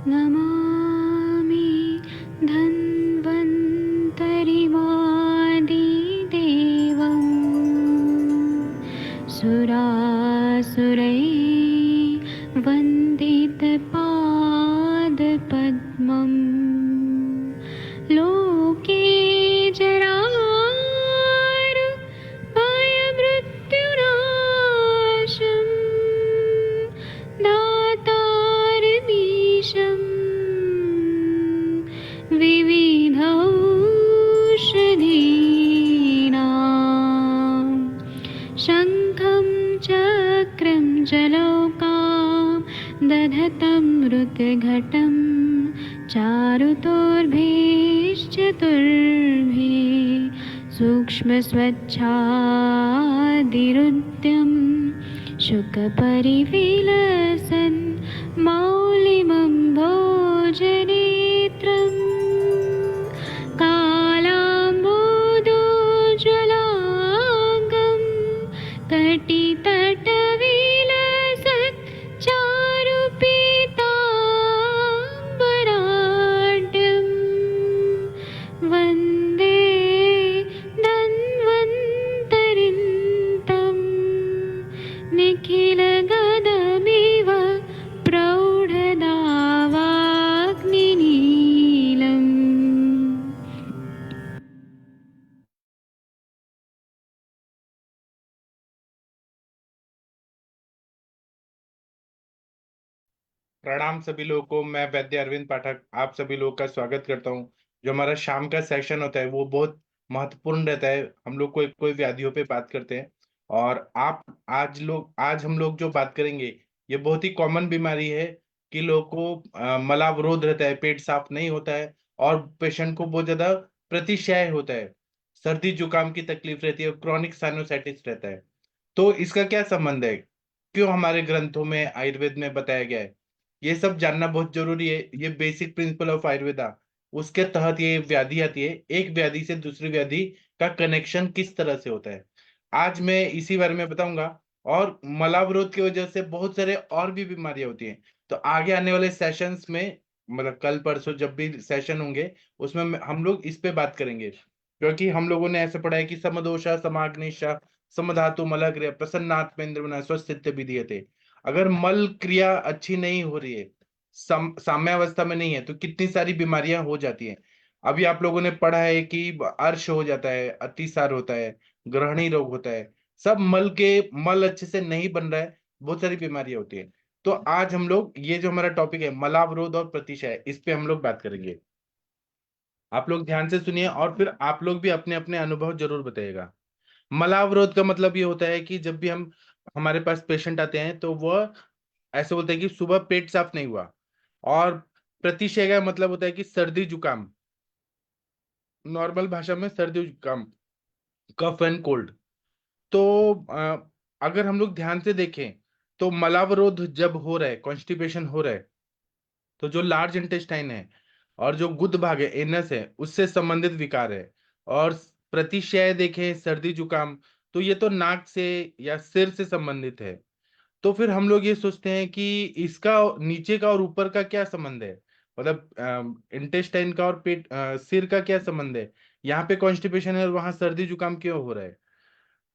नमामि धन्वन्तरिमादिदेवम् सुरासुरैर्वन्दितपादपद्मम् लोके जरामृत्युनाशम् दातारमीशम् विविधौषधीनां शङ्खं चक्रं जलौकां दधतं मृतघटं चारुतोर्भिश्चतुर्भिः सूक्ष्मस्वच्छादिरुद्यं शुकपरिविलसन् मौलिमम्भोजनेत्रम् कालाम्बोदोज्ज्वलाङ्गं कटितटविलसत् चारुपीताम्बराढ्यं वन्दे धन्वन्तरिन्तं निखिलगदमिव प्रौढदावाग्निनीलम्। प्रणाम सभी लोगों को। मैं वैद्य अरविंद पाठक आप सभी लोगों का स्वागत करता हूं। जो हमारा शाम का सेशन होता है वो बहुत महत्वपूर्ण रहता है। हम लोग कोई कोई व्याधियों पे बात करते हैं। और आप आज हम लोग जो बात करेंगे ये बहुत ही कॉमन बीमारी है कि लोगों को मलावरोध रहता है, पेट साफ नहीं होता है और पेशेंट को बहुत ज्यादा प्रतिशय होता है, सर्दी जुकाम की तकलीफ रहती है और क्रॉनिक साइनोसाइटिस रहता है। तो इसका क्या संबंध है, क्यों हमारे ग्रंथों में आयुर्वेद में बताया गया है, ये सब जानना बहुत जरूरी है। ये बेसिक प्रिंसिपल ऑफ आयुर्वेदा, उसके तहत ये व्याधि आती है। एक व्याधि से दूसरी व्याधि का कनेक्शन किस तरह से होता है, आज मैं इसी बारे में बताऊंगा। और मलावरोध की वजह से बहुत सारे और भी बीमारियां होती हैं। तो आगे आने वाले सेशंस में, मतलब कल परसों जब भी सेशन होंगे, उसमें हम लोग इस पे बात करेंगे। क्योंकि हम लोगों ने ऐसे पढ़ा है कि समदोषा समाग्निशा समधातु मल क्रिया प्रसन्नात्मेन्द्र स्वस्थित विधीयते। अगर मल क्रिया अच्छी नहीं हो रही है, साम्यावस्था में नहीं है, तो कितनी सारी बीमारियां हो जाती हैं। अभी आप लोगों ने पढ़ा है कि अर्श हो जाता है, अतिसार होता है, ग्रहणी रोग होता है। सब मल अच्छे से नहीं बन रहा है, बहुत सारी बीमारियां होती है। तो आज हम लोग ये जो हमारा टॉपिक है मलावरोध और प्रतिशय, इस पे हम लोग बात करेंगे। आप लोग ध्यान से सुनिए और फिर आप लोग भी अपने अपने अनुभव जरूर बताइएगा। मलावरोध का मतलब ये होता है कि जब भी हम हमारे पास पेशेंट आते हैं तो वह ऐसे बोलते हैं कि सुबह पेट साफ नहीं हुआ। और प्रतिशय का मतलब होता है कि सर्दी जुकाम, नॉर्मल भाषा में सर्दी जुकाम, कफ एंड कोल्ड। तो अगर हम लोग ध्यान से देखें तो मलावरोध जब हो रहा है, कॉन्स्टिपेशन हो रहा है, तो जो लार्ज इंटेस्टाइन है और जो गुद भाग है, एनस है, उससे संबंधित विकार है। और प्रतिशय देखें सर्दी जुकाम, तो ये तो नाक से या सिर से संबंधित है। तो फिर हम लोग ये सोचते हैं कि इसका नीचे का और ऊपर का क्या संबंध है, मतलब इंटेस्टाइन का और सिर का क्या संबंध है। यहाँ पे कॉन्स्टिपेशन है और वहां सर्दी जुकाम क्यों हो रहा है,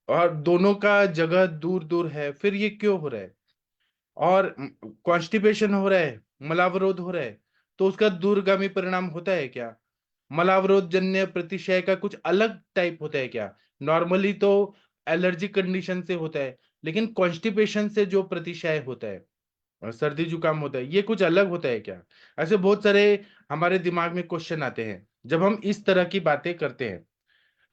और दोनों का जगह दूर दूर है, फिर ये क्यों हो रहा है। और कॉन्स्टिपेशन हो रहा है, मलावरोध हो रहा है, तो उसका दूरगामी परिणाम होता है क्या। मलावरोध जन्य प्रतिशय का कुछ अलग टाइप होता है क्या। नॉर्मली तो एलर्जी कंडीशन से होता है, लेकिन कॉन्स्टिपेशन से जो प्रतिशय होता है और सर्दी जुकाम होता है, ये कुछ अलग होता है क्या। ऐसे बहुत सारे हमारे दिमाग में क्वेश्चन आते हैं जब हम इस तरह की बातें करते हैं।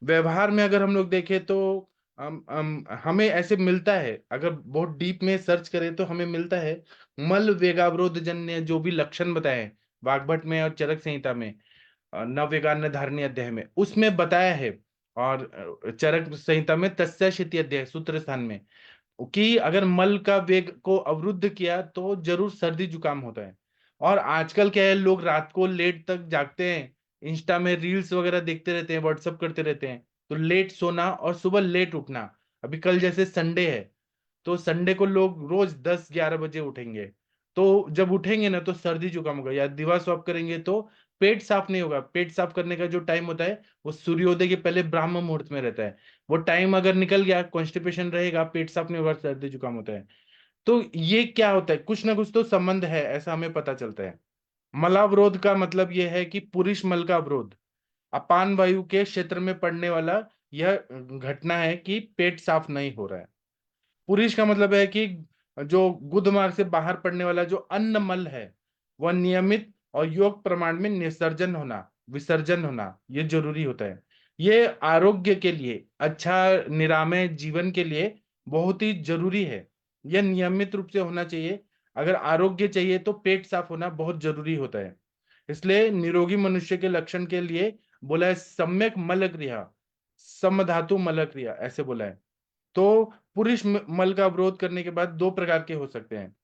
व्यवहार में अगर हम लोग देखें तो हमें ऐसे मिलता है, अगर बहुत डीप में सर्च करें तो हमें मिलता है मल वेगावरोध जन्य जो भी लक्षण बताए हैं, वाग्भट में और चरक संहिता में, नवविज्ञान धारणी अध्याय में उसमें बताया है। और चरक संहिता में तस्याशीति अध्याय सूत्र स्थान में, कि अगर मल का वेग को अवरुद्ध किया तो जरूर सर्दी जुकाम होता है। और आजकल क्या है, लोग रात को लेट तक जागते हैं, इंस्टा में रील्स वगैरह देखते रहते हैं, व्हाट्सअप करते रहते हैं, तो लेट सोना और सुबह लेट उठना। अभी कल जैसे संडे है, तो संडे को लोग रोज 10-11 बजे उठेंगे। तो जब उठेंगे ना तो सर्दी जुकाम होगा, या दीवार स्वाप करेंगे तो पेट साफ नहीं होगा। पेट साफ करने का जो टाइम होता है वो सूर्योदय के पहले ब्राह्म मुहूर्त में रहता है। वो टाइम अगर निकल गया, कॉन्स्टिपेशन रहेगा, पेट साफ नहीं होगा, सर्दी जुकाम होता है। तो ये क्या होता है, कुछ ना कुछ तो संबंध है, ऐसा हमें पता चलता है। मलावरोध का मतलब यह है कि पुरुष मल का अवरोध, अपान वायु के क्षेत्र में पड़ने वाला यह घटना है कि पेट साफ नहीं हो रहा है। पुरुष का मतलब है कि जो गुदमार्ग से बाहर पड़ने वाला जो अन्न मल है वह नियमित और योग प्रमाण में निसर्जन होना, विसर्जन होना, ये जरूरी होता है। ये आरोग्य के लिए, अच्छा निरामय जीवन के लिए बहुत ही जरूरी है। यह नियमित रूप से होना चाहिए। अगर आरोग्य चाहिए तो पेट साफ होना बहुत जरूरी होता है। इसलिए निरोगी मनुष्य के लक्षण के लिए बोला है सम्यक मल क्रिया, समधातु मल क्रिया, ऐसे बोला है। तो पुरुष मल का अवरोध करने के बाद दो प्रकार के हो सकते हैं।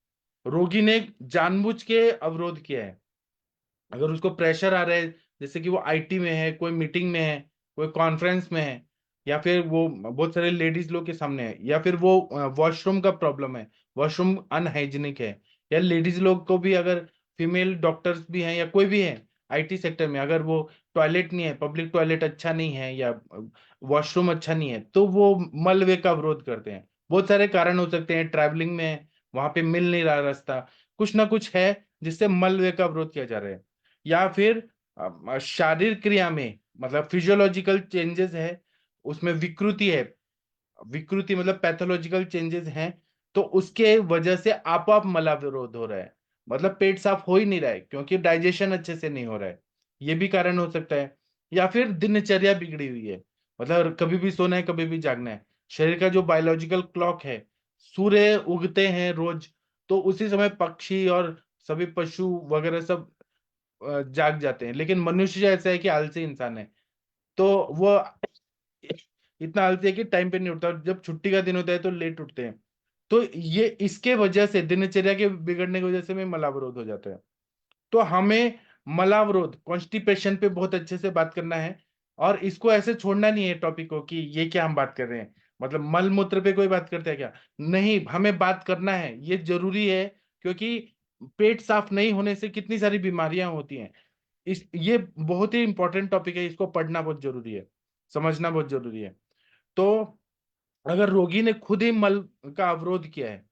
रोगी ने जानबूझ के अवरोध किया है, अगर उसको प्रेशर आ रहा है, जैसे कि वो आईटी में है, कोई मीटिंग में है, कोई कॉन्फ्रेंस में है, या फिर वो बहुत सारे लेडीज लोग के सामने है, या फिर वो वॉशरूम का प्रॉब्लम है, वॉशरूम अनहाइजीनिक है, या लेडीज लोग को भी, अगर फीमेल डॉक्टर्स भी हैं या कोई भी है आईटी सेक्टर में, अगर वो टॉयलेट नहीं है, पब्लिक टॉयलेट अच्छा नहीं है, या वॉशरूम अच्छा नहीं है, तो वो मलबे का विरोध करते हैं। बहुत सारे कारण हो सकते हैं, ट्रैवलिंग में वहां पे मिल नहीं रहा रास्ता, कुछ ना कुछ है जिससे मलबे का विरोध किया जा रहा है। या फिर शारीरिक क्रिया में, मतलब फिजियोलॉजिकल चेंजेस है, उसमें विकृति है, विकृति मतलब पैथोलॉजिकल चेंजेस हैं, तो उसके वजह से आप मलाविरोध हो रहा है, मतलब पेट साफ हो ही नहीं रहा है क्योंकि डाइजेशन अच्छे से नहीं हो रहा है, ये भी कारण हो सकता है। या फिर दिनचर्या बिगड़ी हुई है, मतलब कभी भी सोना है, कभी भी जागना है। शरीर का जो बायोलॉजिकल क्लॉक है, सूर्य उगते हैं रोज, तो उसी समय पक्षी और सभी पशु वगैरह सब जाग जाते हैं, लेकिन मनुष्य ऐसा है कि आलसी इंसान है, तो वो इतना आलसी है कि टाइम पे नहीं उठता, और जब छुट्टी का दिन होता है तो लेट उठते हैं। तो ये इसके वजह से, दिनचर्या के बिगड़ने की वजह से में मलावरोध हो जाता है। तो हमें मलावरोध, कॉन्स्टिपेशन पे बहुत अच्छे से बात करना है, और इसको ऐसे छोड़ना नहीं है टॉपिक को कि ये क्या हम बात कर रहे हैं, मतलब मल मूत्र पे कोई बात करता है क्या, नहीं, हमें बात करना है, ये जरूरी है। क्योंकि पेट साफ नहीं होने से कितनी सारी बीमारियां होती हैं। इस ये बहुत ही इंपॉर्टेंट टॉपिक है, इसको पढ़ना बहुत जरूरी है, समझना बहुत जरूरी है। तो अगर रोगी ने खुद ही मल का अवरोध किया है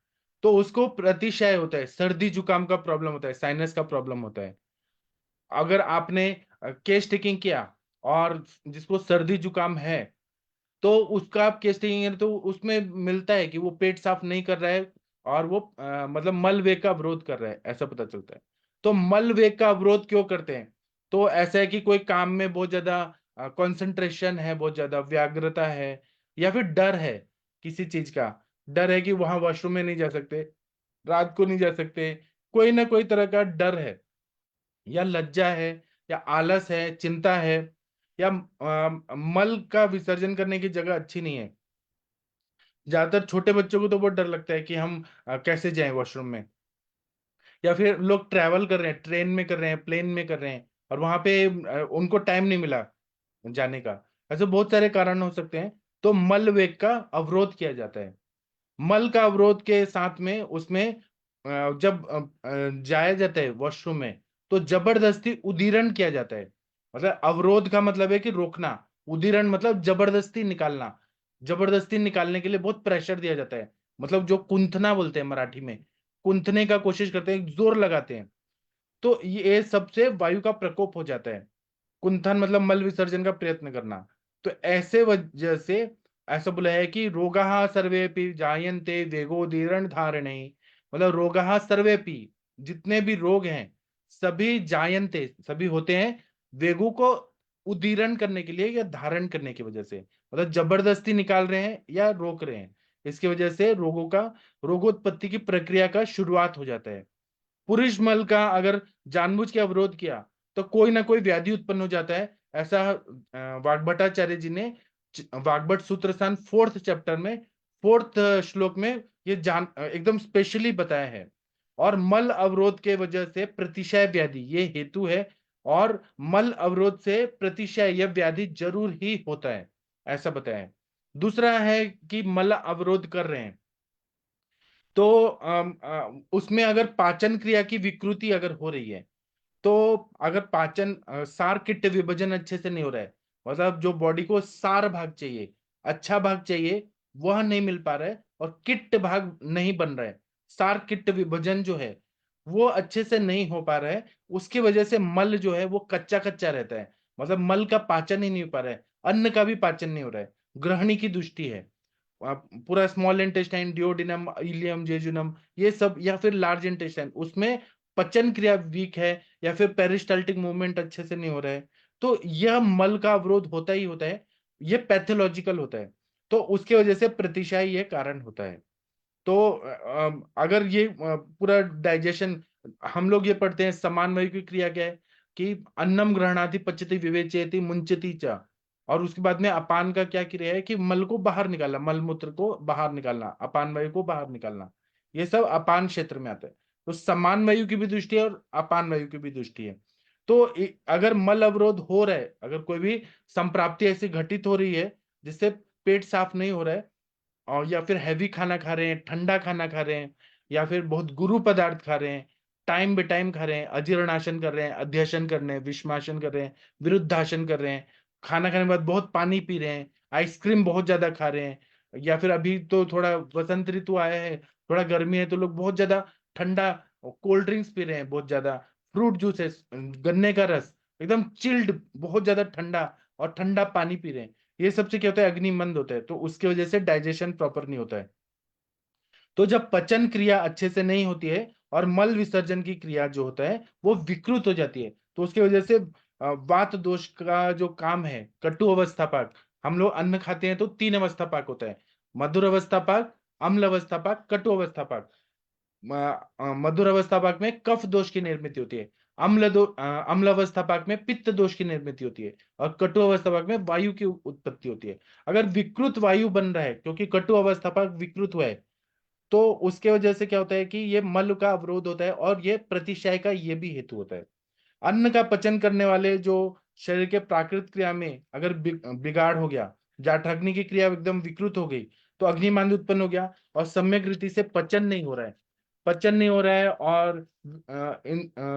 तो उसको प्रतिशय होता है, सर्दी जुकाम का प्रॉब्लम होता है, साइनस का प्रॉब्लम होता है। अगर आपने केस टेकिंग किया और जिसको सर्दी जुकाम है, तो उसका आप केस टेकिंग करें तो उसमें मिलता है कि वो पेट साफ नहीं कर रहा है, और वो मतलब मल वेग का अवरोध कर रहा है, ऐसा पता चलता है। तो मल वेग का अवरोध क्यों करते हैं, तो ऐसा है कि कोई काम में बहुत ज्यादा कंसंट्रेशन है, बहुत ज्यादा व्याग्रता है, या फिर डर है, किसी चीज का डर है कि वहां वॉशरूम में नहीं जा सकते, रात को नहीं जा सकते, कोई ना कोई तरह का डर है, या लज्जा है, या आलस है, चिंता है, या मल का विसर्जन करने की जगह अच्छी नहीं है। ज्यादातर छोटे बच्चों को तो बहुत डर लगता है कि हम कैसे जाएं वॉशरूम में, या फिर लोग ट्रैवल कर रहे हैं, ट्रेन में कर रहे हैं, प्लेन में कर रहे हैं, और वहां पे उनको टाइम नहीं मिला जाने का। ऐसे बहुत सारे कारण हो सकते हैं। तो मल वेग का अवरोध किया जाता है। मल का अवरोध के साथ में उसमें जब जाया जाता है वॉशरूम में, तो जबरदस्ती उदीरण किया जाता है। मतलब अवरोध का मतलब है कि रोकना, उदीरण मतलब जबरदस्ती निकालना, जबरदस्ती निकालने के लिए बहुत प्रेशर दिया जाता है, मतलब जो कुंथना बोलते हैं मराठी में, कुंथने का कोशिश करते हैं, जोर लगाते हैं। तो ये सबसे वायु का प्रकोप हो जाता है। कुंथन मतलब मल विसर्जन का प्रयत्न करना। तो ऐसे वजह से ऐसा बोला है कि रोगाः सर्वेपि जायन्ते वेगोदीर्ण धारणे, मतलब रोगाः सर्वेपि, जितने भी रोग हैं सभी जायन्ते, सभी होते हैं वेगों को उदीरण करने के लिए या धारण करने की वजह से, मतलब जबरदस्ती निकाल रहे हैं या रोक रहे हैं, इसकी वजह से रोगों का, रोगोत्पत्ति की प्रक्रिया का शुरुआत हो जाता है। पुरुष मल का अगर जानबूझ के अवरोध किया तो कोई ना कोई व्याधि उत्पन्न हो जाता है, ऐसा वाग्भटाचार्य जी ने वाग्भट सूत्रस्थान 4th चैप्टर में 4th श्लोक में ये जान एकदम स्पेशली बताया है। और मल अवरोध के वजह से प्रतिशय व्याधि ये हेतु है, और मल अवरोध से प्रतिशय यह व्याधि जरूर ही होता है, ऐसा बताया है। दूसरा है कि मल अवरोध कर रहे हैं, तो उसमें अगर पाचन क्रिया की विकृति अगर हो रही है, तो अगर पाचन सार किट्ट विभाजन अच्छे से नहीं हो रहा है, मतलब जो बॉडी को सार भाग चाहिए, अच्छा भाग चाहिए, वह नहीं मिल पा रहा है और किट्ट भाग नहीं बन रहा है, सार किट्ट विभाजन जो है वो अच्छे से नहीं हो पा रहा है, उसकी वजह से मल जो है वो कच्चा कच्चा रहता है, मतलब मल का पाचन ही नहीं हो पा रहा है, अन्न का भी पाचन नहीं हो रहा है, ग्रहणी की दृष्टि है। पूरा small intestine, duodenum, ileum, jejunum, ये सब, या फिर लार्ज इंटेस्टाइन, उसमें पचन क्रिया वीक है, या फिर पेरिस्टाल्टिक मूवमेंट अच्छे से नहीं हो रहा है, तो यह मल का अवरोध होता ही होता है, ये पैथोलॉजिकल होता है, तो उसके वजह से प्रतिशाई ये कारण होता है। तो अगर ये पूरा डाइजेशन, हम लोग ये पढ़ते हैं समान वायु की क्रिया क्या है कि अन्नम ग्रहणाति पचति विवेचयति मुंचति च, और उसके बाद में अपान का क्या क्रिया है कि मल को बाहर निकालना, मल मूत्र को बाहर निकालना, अपान वायु को बाहर निकालना, ये सब अपान क्षेत्र में आता है। तो समान वायु की भी दृष्टि है और अपान वायु की भी दृष्टि है। तो अगर मल अवरोध हो रहा है, अगर कोई भी संप्राप्ति ऐसी घटित हो रही है जिससे पेट साफ नहीं हो रहा है, और या फिर हैवी खाना खा रहे हैं, ठंडा खाना खा रहे हैं, या फिर बहुत गुरु पदार्थ खा रहे हैं, टाइम बे टाइम खा रहे हैं, अजीर्णासन कर रहे हैं, अध्यशन कर रहे हैं, विषमासन कर रहे हैं, विरुद्धासन कर रहे हैं, खाना खाने के बाद बहुत पानी पी रहे हैं, आइसक्रीम बहुत ज्यादा खा रहे हैं, या फिर अभी तो थोड़ा वसंत ऋतु आया है, थोड़ा गर्मी है, तो लोग बहुत ज्यादा ठंडा कोल्ड ड्रिंक्स पी रहे हैं, बहुत ज्यादा फ्रूट जूसेस, गन्ने का रस एकदम चिल्ड, बहुत ज्यादा ठंडा, और ठंडा पानी पी रहे हैं, ये सबसे क्या होता है, अग्नि मंद होता है, तो उसकी वजह से डाइजेशन प्रॉपर नहीं होता है। तो जब पचन क्रिया अच्छे से नहीं होती है और मल विसर्जन की क्रिया जो होता है वो विकृत हो जाती है, तो उसकी वजह से वात दोष का जो काम है, कटु अवस्था पाक, हम लोग अन्न खाते हैं तो 3 अवस्था पाक होता है, मधुर अवस्था पाक, अम्ल अवस्था पाक, कटु अवस्था पाक। मधुर अवस्था पाक में कफ दोष की निर्मित होती है, अम्ल अवस्था पाक में पित्त दोष की निर्मित होती है, और कटु अवस्था पाक में वायु की उत्पत्ति होती है। अगर विकृत वायु बन रहा है, क्योंकि कटु अवस्था पाक विकृत हुआ है, तो उसके वजह से क्या होता है कि ये मल का अवरोध होता है, और ये प्रतिशय का ये भी हेतु होता है। अन्न का पचन करने वाले जो शरीर के प्राकृतिक क्रिया में अगर बिगाड़ हो गया, जाठराग्नि की क्रिया एकदम विकृत हो गई, तो अग्निमांद उत्पन्न हो गया, और सम्यक रीति से पचन नहीं हो रहा है, पचन नहीं हो रहा है, और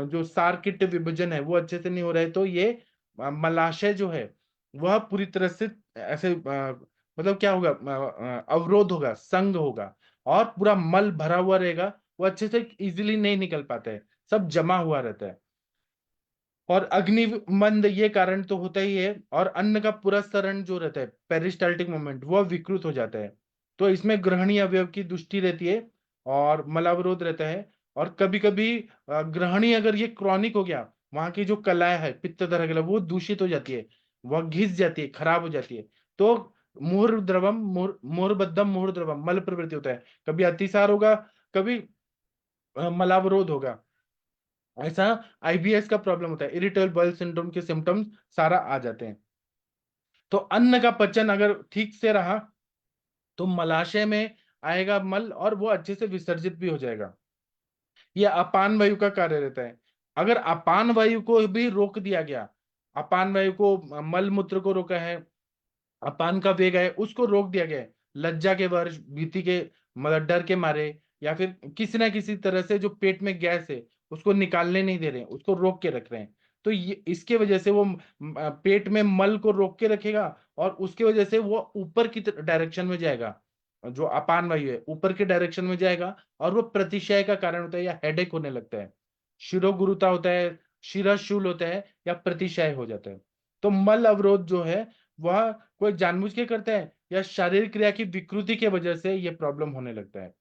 जो सारकिट विभाजन है वो अच्छे से नहीं हो रहा है, तो ये मलाशय जो है वह पूरी तरह से ऐसे मतलब क्या होगा, अवरोध होगा, संग होगा, और पूरा मल भरा हुआ रहेगा, वो अच्छे से इजीली नहीं निकल पाता है, सब जमा हुआ रहता है। और अग्निमंद ये कारण तो होता ही है, और अन्न का पूरा सरण जो रहता है, पेरिस्टाल्टिक मोमेंट, वह विकृत हो जाता है, तो इसमें ग्रहणी अवयव की दुष्टि रहती है, और मलावरोध रहता है। और कभी कभी ग्रहणी अगर ये क्रॉनिक हो गया, वहां की जो कलाएं है, पित्तधर कला, वो दूषित हो जाती है, वह घिस जाती है, खराब हो जाती है, तो मुहुर द्रवम मुहुर्बद्धम मुहुर द्रवम मल प्रवृत्ति होता है, कभी अतिसार होगा, कभी मलावरोध होगा, ऐसा आईबीएस का प्रॉब्लम होता है, इरिटेबल बॉयल सिंड्रोम के सिम्टम्स सारा आ जाते हैं। तो अन्न का पचन अगर ठीक से रहा तो मलाशय में आएगा मल, और वो अच्छे से विसर्जित भी हो जाएगा। ये अपान वायु का कार्य रहता है। अगर अपान वायु को भी रोक दिया गया, अपान वायु को, मल मूत्र को रोका है, अपान का वेग है उसको रोक दिया गया है, लज्जा के वर्ष, भीति के, मतलब डर के मारे, या फिर किसी ना किसी तरह से जो पेट में गैस है उसको निकालने नहीं दे रहे हैं, उसको रोक के रख रहे हैं, तो ये इसके वजह से वो पेट में मल को रोक के रखेगा, और उसके वजह से वो ऊपर की डायरेक्शन में जाएगा, जो अपान वायु है ऊपर के डायरेक्शन में जाएगा, और वो प्रतिशय का कारण होता है, या हेडेक होने लगता है, शिरोगुरुता होता है, शिरशूल होता है, या प्रतिशय हो जाता है। तो मल अवरोध जो है वह कोई जानबूझ के करता है, या शारीरिक क्रिया की विकृति की वजह से ये प्रॉब्लम होने लगता है,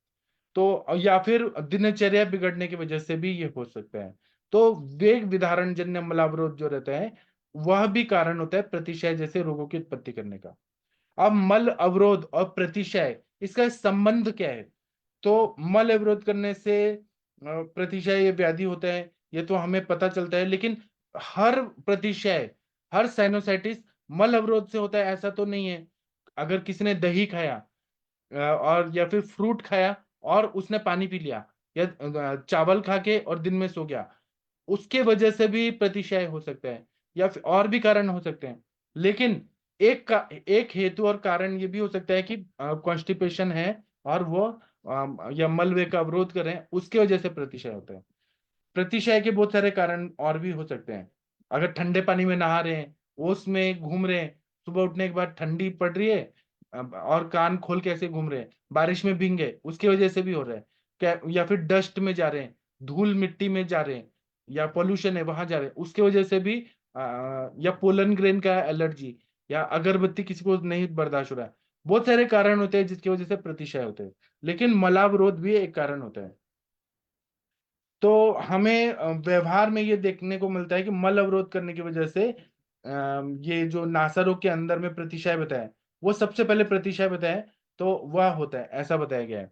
तो या फिर दिनचर्या बिगड़ने की वजह से भी ये हो सकता है। तो वेग विधारण जन्य मलावरोध जो रहता है वह भी कारण होता है प्रतिशय जैसे रोगों की उत्पत्ति करने का। अब मल अवरोध और प्रतिशय, इसका संबंध क्या है? तो मल अवरोध करने से प्रतिशय ये व्याधि होता है, ये तो हमें पता चलता है, लेकिन हर प्रतिशय, हर साइनोसाइटिस मल अवरोध से होता है ऐसा तो नहीं है। अगर किसी ने दही खाया, और या फिर फ्रूट खाया और उसने पानी पी लिया, या चावल खा के और दिन में सो गया, उसके वजह से भी प्रतिशय हो सकता है, या फिर और भी कारण हो सकते हैं। लेकिन एक हेतु और कारण ये भी हो सकता है कि कॉन्स्टिपेशन है, और वो या मलवे का अवरोध कर रहे हैं, उसके वजह से प्रतिशय होता है। प्रतिशय के बहुत सारे कारण और भी हो सकते हैं। अगर ठंडे पानी में नहा रहे हैं, ओस में घूम रहे हैं, सुबह उठने के बाद ठंडी पड़ रही है, और कान खोल के ऐसे घूम रहे हैं, बारिश में भीग गए, उसकी वजह से भी हो रहा है क्या, या फिर डस्ट में जा रहे हैं, धूल मिट्टी में जा रहे हैं, या पोल्यूशन है वहां जा रहे हैं, उसके वजह से भी या पोलन ग्रेन का एलर्जी, या अगरबत्ती किसी को नहीं बर्दाश्त हो रहा है। बहुत सारे कारण होते हैं जिसकी वजह से प्रतिशय होते हैं, लेकिन मलावरोध भी एक कारण होता है। तो हमें व्यवहार में ये देखने को मिलता है कि मल अवरोध करने की वजह से ये जो नासारों के अंदर में प्रतिशय बताया, वो सबसे पहले प्रतिशय बताया, तो वह होता है, ऐसा बताया गया है।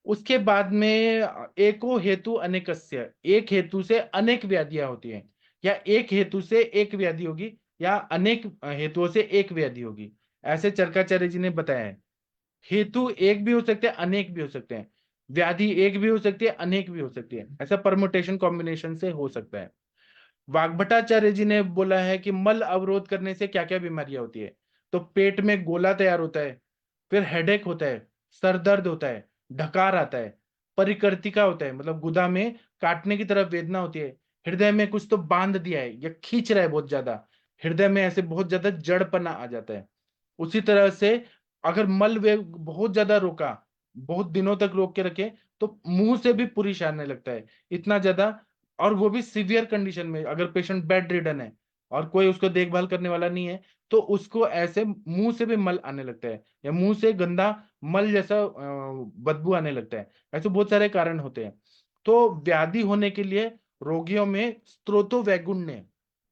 उसके बाद में एको हेतु अनेकस्य, एक हेतु से अनेक व्याधियां होती हैं, या एक हेतु से एक व्याधि होगी, या अनेक हेतुओं से एक व्याधि होगी, ऐसे चरकाचार्य जी ने बताया है। हेतु एक भी हो सकते हैं, अनेक भी हो सकते हैं, व्याधि एक भी हो सकती है, अनेक भी हो सकती है, ऐसा परमुटेशन कॉम्बिनेशन से हो सकता है। वाग्भटाचार्य जी ने बोला है कि मल अवरोध करने से क्या क्या बीमारियां होती है। तो पेट में गोला तैयार होता है, फिर हेडेक होता है, सर दर्द होता है, ढकार आता है, परिकर्तिका होता है, मतलब गुदा में काटने की तरफ वेदना होती है, हृदय में कुछ तो बांध दिया है या खींच रहा है बहुत ज्यादा, हृदय में ऐसे बहुत ज्यादा जड़पना आ जाता है। उसी तरह से अगर मल वेग बहुत ज्यादा रोका, बहुत दिनों तक रोक के रखे, तो मुंह से भी पुरिश आने लगता है, इतना ज्यादा। और वो भी सिवियर कंडीशन में, अगर पेशेंट बेड रिडन है और कोई उसको देखभाल करने वाला नहीं है, तो उसको ऐसे मुंह से भी मल आने लगता है, या मुंह से गंदा मल जैसा बदबू आने लगता है। ऐसे बहुत सारे कारण होते हैं। तो व्याधि होने के लिए रोगियों में स्त्रोतो वैगुण्य,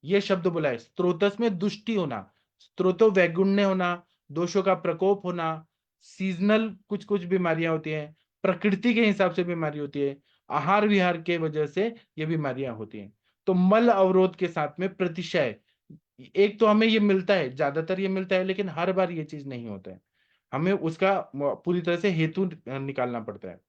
ये शब्द बोला है, स्त्रोतस में दुष्टि होना, स्त्रोतो वैगुण्य होना, दोषों का प्रकोप होना, सीजनल कुछ कुछ बीमारियां होती हैं, प्रकृति के हिसाब से बीमारी होती है, आहार विहार के वजह से ये बीमारियां होती हैं। तो मल अवरोध के साथ में प्रतिशय, एक तो हमें ये मिलता है, ज्यादातर ये मिलता है, लेकिन हर बार ये चीज नहीं होता है, हमें उसका पूरी तरह से हेतु निकालना पड़ता है।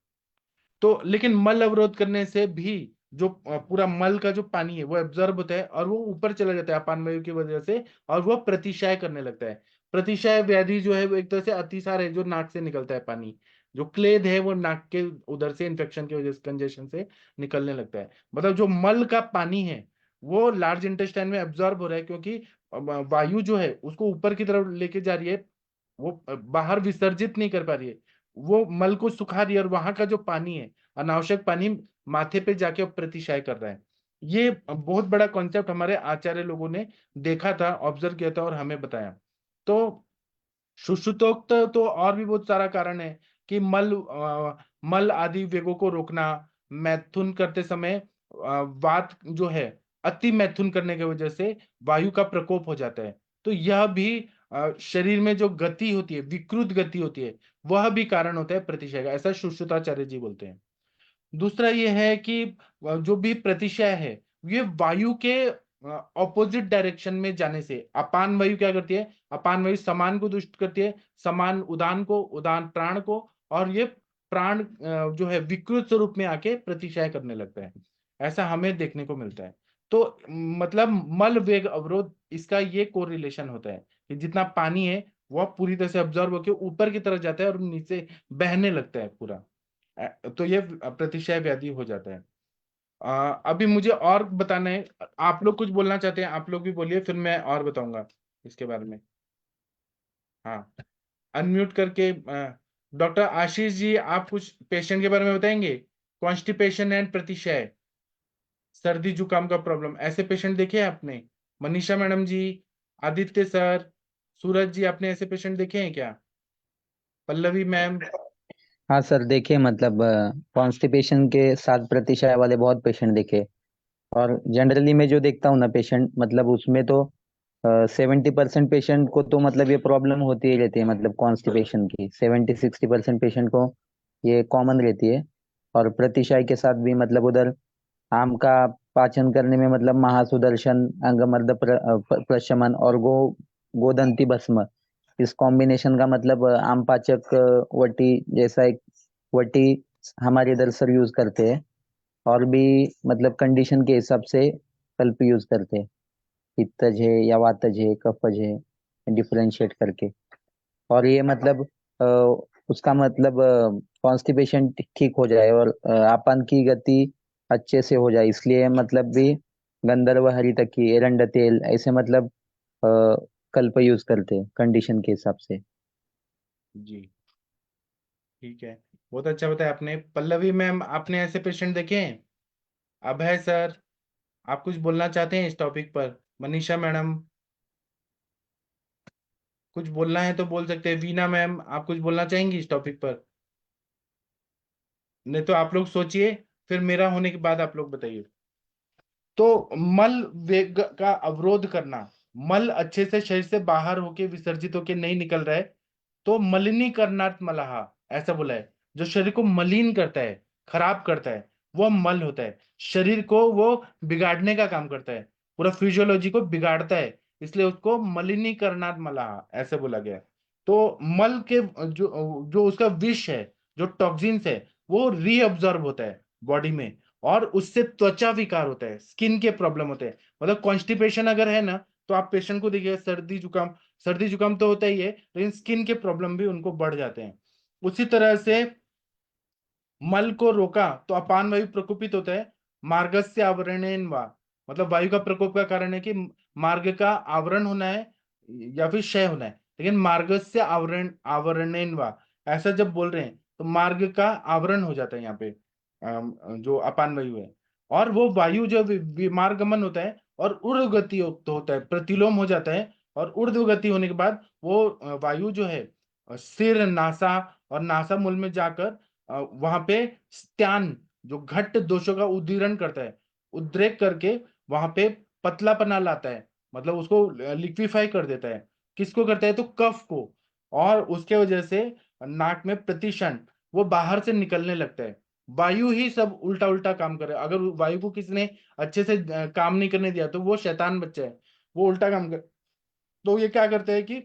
तो लेकिन मल अवरोध करने से भी जो पूरा मल का जो पानी है वो एब्जॉर्ब होता है, और वो ऊपर चला जाता है अपान वायु की वजह से, और वो प्रतिशय करने लगता है। प्रतिशय व्याधि जो है वो एक तरह से अतिसार है, जो नाक से निकलता है पानी, जो क्लेद है वो नाक के उधर से इन्फेक्शन की वजह से, कंजेशन से निकलने लगता है। मतलब जो मल का पानी है वो लार्ज इंटेस्टाइन में एब्जॉर्ब हो रहा है, क्योंकि वायु जो है उसको ऊपर की तरफ लेके जा रही है, वो बाहर विसर्जित नहीं कर पा रही है, वो मल को सुखा रही है, और वहां का जो पानी है, अनावश्यक पानी, माथे पे जाके प्रतिशय कर रहा है। ये बहुत बड़ा कॉन्सेप्ट हमारे आचार्य लोगों ने देखा था, ऑब्जर्व किया था और हमें बताया। तो सुश्रुतोक्त तो और भी बहुत सारा कारण है कि मल आदि वेगों को रोकना, मैथुन करते समय वात जो है, अति मैथुन करने की वजह से वायु का प्रकोप हो जाता है। तो यह भी शरीर में जो गति होती है, विकृत गति होती है, वह भी कारण होता है प्रतिशय का, ऐसा सुश्रुताचार्य जी बोलते हैं। दूसरा ये है कि जो भी प्रतिशय है, ये वायु के ऑपोजिट डायरेक्शन में जाने से, अपान वायु क्या करती है, अपान वायु समान को दुष्ट करती है, समान उदान को, उदान प्राण को, और ये प्राण जो है विकृत स्वरूप में आके प्रतिशय करने लगता है, ऐसा हमें देखने को मिलता है। तो मतलब मल वेग अवरोध, इसका ये कोरिलेशन होता है कि जितना पानी है वह पूरी तरह से अब्जॉर्ब होकर ऊपर की तरफ जाता है और नीचे बहने लगता है पूरा। तो ये प्रतिशय व्याधि हो जाता है। अभी मुझे और बताना है, आप लोग कुछ बोलना चाहते हैं, आप लोग भी बोलिए, फिर मैं और बताऊंगा इसके बारे में। हाँ, अनम्यूट करके डॉक्टर आशीष जी, आप कुछ पेशेंट के बारे में बताएंगे, कॉन्स्टिपेशन एंड प्रतिशय, सर्दी जुकाम का प्रॉब्लम, ऐसे पेशेंट देखे हैं आपने? मनीषा मैडम जी, आदित्य सर, सूरज जी, आपने ऐसे पेशेंट देखे हैं क्या? पल्लवी मैम? हाँ सर, देखे मतलब कॉन्स्टिपेशन के साथ प्रतिशय वाले बहुत पेशेंट देखे। और जनरली मैं जो देखता हूँ ना पेशेंट, मतलब उसमें तो 70% पेशेंट को तो मतलब ये प्रॉब्लम होती ही रहती है, मतलब कॉन्स्टिपेशन की 70-60% पेशेंट को ये कॉमन रहती है। और प्रतिशय के साथ भी मतलब उधर आम का पाचन करने में मतलब महासुदर्शन, अंगमर्द प्रशमन और गोदंती भस्म, इस कॉम्बिनेशन का मतलब आम पाचक वटी जैसा एक वटी हमारे इधर सर यूज करते हैं। और भी मतलब कंडीशन के हिसाब से कल्प यूज करते हैं, पित्तज है या वातज है, कफज है, डिफरेंशिएट करके। और ये मतलब अ, उसका मतलब कॉन्स्टिपेशन ठीक हो जाए और आपन की गति अच्छे से हो जाए, इसलिए मतलब भी गंधर्व हरितकी, एरंड तेल ऐसे मतलब कल्प यूज करते हैं कंडीशन के हिसाब से। जी ठीक है, बहुत अच्छा बताया आपने। पल्लवी मैम, आपने ऐसे पेशेंट देखे हैं? अभय सर, आप कुछ बोलना चाहते हैं इस टॉपिक पर? मनीषा मैडम, कुछ बोलना है तो बोल सकते हैं। वीना मैम, आप कुछ बोलना चाहेंगी इस टॉपिक पर? नहीं तो आप लोग सोचिए, फिर मेरा होने के बाद आप लोग बताइए। तो मल वेग का अवरोध करना, मल अच्छे से शरीर से बाहर होके विसर्जित होके नहीं निकल रहा है, तो मलिनीकरणार्थ मलहा ऐसा बोला है। जो शरीर को मलिन करता है, खराब करता है, वो मल होता है। शरीर को वो बिगाड़ने का काम करता है, पूरा फिजियोलॉजी को बिगाड़ता है, इसलिए उसको मलिनीकरणार्थ मलहा ऐसे बोला गया है। तो मल के जो जो उसका विष है, जो टॉक्सिन्स है, वो रीअब्जॉर्ब होता है बॉडी में, और उससे त्वचा विकार होता है, स्किन के प्रॉब्लम होते हैं। मतलब कॉन्स्टिपेशन अगर है ना, तो आप पेशेंट को देखिए, सर्दी जुकाम तो होता ही है, लेकिन स्किन के प्रॉब्लम भी उनको बढ़ जाते हैं। उसी तरह से मल को रोका तो अपान वायु प्रकोपित होता है। मार्गस्य आवरणेन वा, मतलब वायु का प्रकोप का कारण है कि मार्ग का आवरण होना है या फिर क्षय होना है, लेकिन मार्गस्य आवरणेन वा ऐसा जब बोल रहे हैं तो मार्ग का आवरण हो जाता है यहाँ पे। जो अपान वायु है, और वो वायु जो विमार्गमन होता है और ऊर्ध्व गति होता है, प्रतिलोम हो जाता है, और ऊर्ध्व गति होने के बाद वो वायु जो है सिर, नासा और नासा मूल में जाकर वहां पे स्त्यान, जो घट्ट दोषों का उद्दीरण करता है, उद्रेक करके वहां पे पतलापना लाता है, मतलब उसको लिक्विफाई कर देता है। किसको करता है? तो कफ को। और उसके वजह से नाक में प्रतिषण वो बाहर से निकलने लगता है। वायु ही सब उल्टा उल्टा काम करे। अगर वायु को किसी ने अच्छे से काम नहीं करने दिया तो वो शैतान बच्चा है, वो उल्टा काम कर। तो ये क्या करता है कि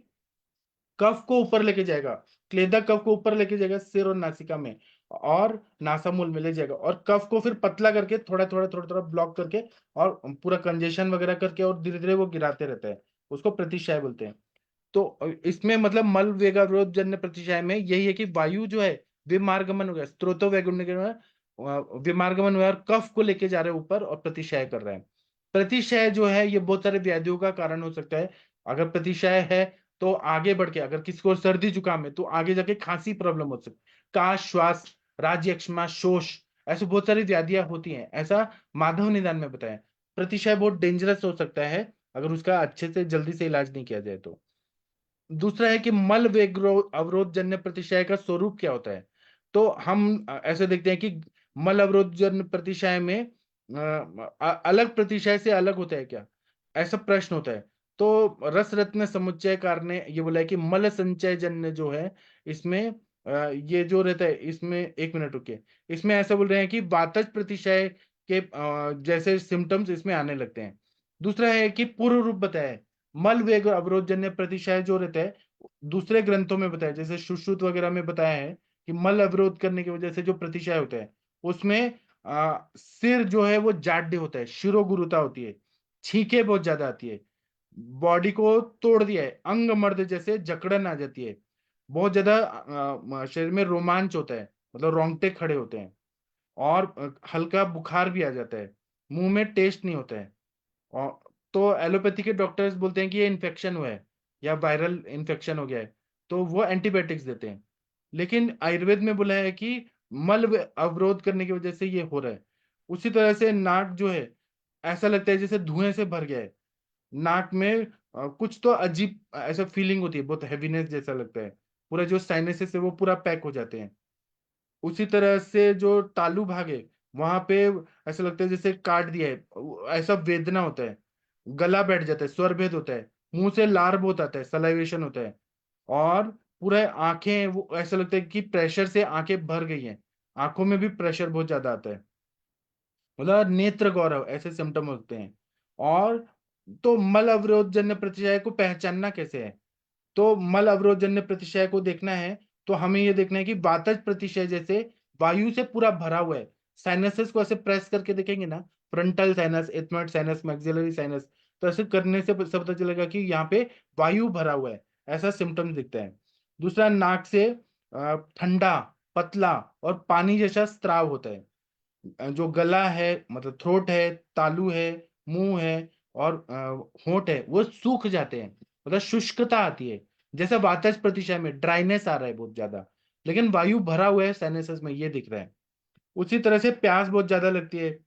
कफ को ऊपर लेके जाएगा, क्लेदक कफ को ऊपर लेके जाएगा सिर और नासिका में, और नासामूल में ले जाएगा, और कफ को फिर पतला करके थोड़ा थोड़ा ब्लॉक करके और पूरा कंजेशन वगैरह करके और धीरे धीरे वो गिराते रहता है। उसको प्रतिशय बोलते हैं। तो इसमें मतलब मल वेगावरोध जन्य प्रतिशय में यही है कि वायु जो है विमार्गमन हो गया, स्त्रोतो वैगुण्य विमार्गमन हुआ और कफ को लेके जा रहे हैं ऊपर और प्रतिशय कर रहे हैं। प्रतिशय जो है ये बहुत सारे व्याधियों का कारण हो सकता है। अगर प्रतिशय है तो आगे बढ़ के, अगर किसी को सर्दी जुकाम है तो आगे जाके खांसी प्रॉब्लम हो सकती है, काश, श्वास, राज्य अक्षमा, शोष, ऐसे बहुत सारी व्याधियां होती हैं, ऐसा माधव निदान में बताया। प्रतिशय बहुत डेंजरस हो सकता है अगर उसका अच्छे से जल्दी से इलाज नहीं किया जाए तो। दूसरा है कि मल अवरोध जन्य प्रतिशय का स्वरूप क्या होता है। तो हम ऐसे देखते हैं कि मल अवरोध जन्य प्रतिशय में अलग प्रतिशय से अलग होता है क्या, ऐसा प्रश्न होता है। तो रस रत्न समुच्चयकार ने ये बोला है कि मल संचय जन्य जो है, इसमें ये जो रहता है, इसमें एक मिनट रुकिए, इसमें ऐसा बोल रहे हैं कि वातज प्रतिशय के जैसे सिम्टम्स इसमें आने लगते हैं। दूसरा है कि पूर्व रूप बताया है। मल वेग अवरोध जन्य प्रतिशय जो रहता है, दूसरे ग्रंथों में बताया, जैसे सुश्रुत वगैरह में बताया है कि मल अवरोध करने की वजह से जो प्रतिशय होता है, उसमें सिर जो है वो जाड्य होता है, शिरोगुरुता होती है, छींके बहुत ज्यादा आती है, बॉडी को तोड़ दिया है, अंग मर्द जैसे जकड़न आ जाती है, बहुत ज्यादा शरीर में रोमांच होता है, मतलब रोंगटे खड़े होते हैं, और हल्का बुखार भी आ जाता है, मुंह में टेस्ट नहीं होता है। और तो एलोपैथी के डॉक्टर्स बोलते हैं कि ये इन्फेक्शन हुआ है या वायरल इन्फेक्शन हो गया है, तो वो एंटीबायोटिक्स देते हैं। लेकिन आयुर्वेद में बोला है कि अवरोध करने की वजह से ये हो रहा है। उसी तरह से नाक जो है, ऐसा लगता है जैसे धुएं से भर गया है। नाक में कुछ तो अजीब ऐसा फीलिंग होती है, बहुत हैवीनेस जैसा लगता है, पूरा जो साइनसेस है वो पूरा पैक हो जाते हैं। उसी तरह से जो तालू भाग है, वहां पे ऐसा लगता है जैसे काट दिया है, ऐसा वेदना होता है, गला बैठ जाता है, स्वर भेद होता है, मुंह से लार बहुत आता है, सलाइवेशन होता है, और पूरा आंखें वो ऐसा लगता है कि प्रेशर से आंखें भर गई हैं, आंखों में भी प्रेशर बहुत ज्यादा आता है, मतलब नेत्र गौरव, ऐसे सिम्टम होते हैं। और तो मल अवरोध जन्य प्रतिशय को पहचानना कैसे है? तो मल अवरोधजन्य प्रतिशय को देखना है तो हमें ये देखना है कि वातज प्रतिशय जैसे वायु से पूरा भरा हुआ है। साइनसेस को ऐसे प्रेस करके देखेंगे ना, frontal sinus, ethmoid sinus, maxillary sinus, तो ऐसे करने से सब पता चलेगा कि यहाँ पे वायु भरा हुआ है, ऐसा सिम्टम्स दिखता है। दूसरा, नाक से ठंडा पतला और पानी जैसा स्राव होता है। जो गला है मतलब थ्रोट है, तालू है, मुंह है और होंठ है, वो सूख जाते हैं, मतलब शुष्कता आती है। जैसे वातज प्रतिशय में ड्राइनेस आ रहा है बहुत ज्यादा, लेकिन वायु भरा हुआ है साइनसेस में, ये दिख रहा है। उसी तरह से प्यास बहुत ज्यादा लगती है,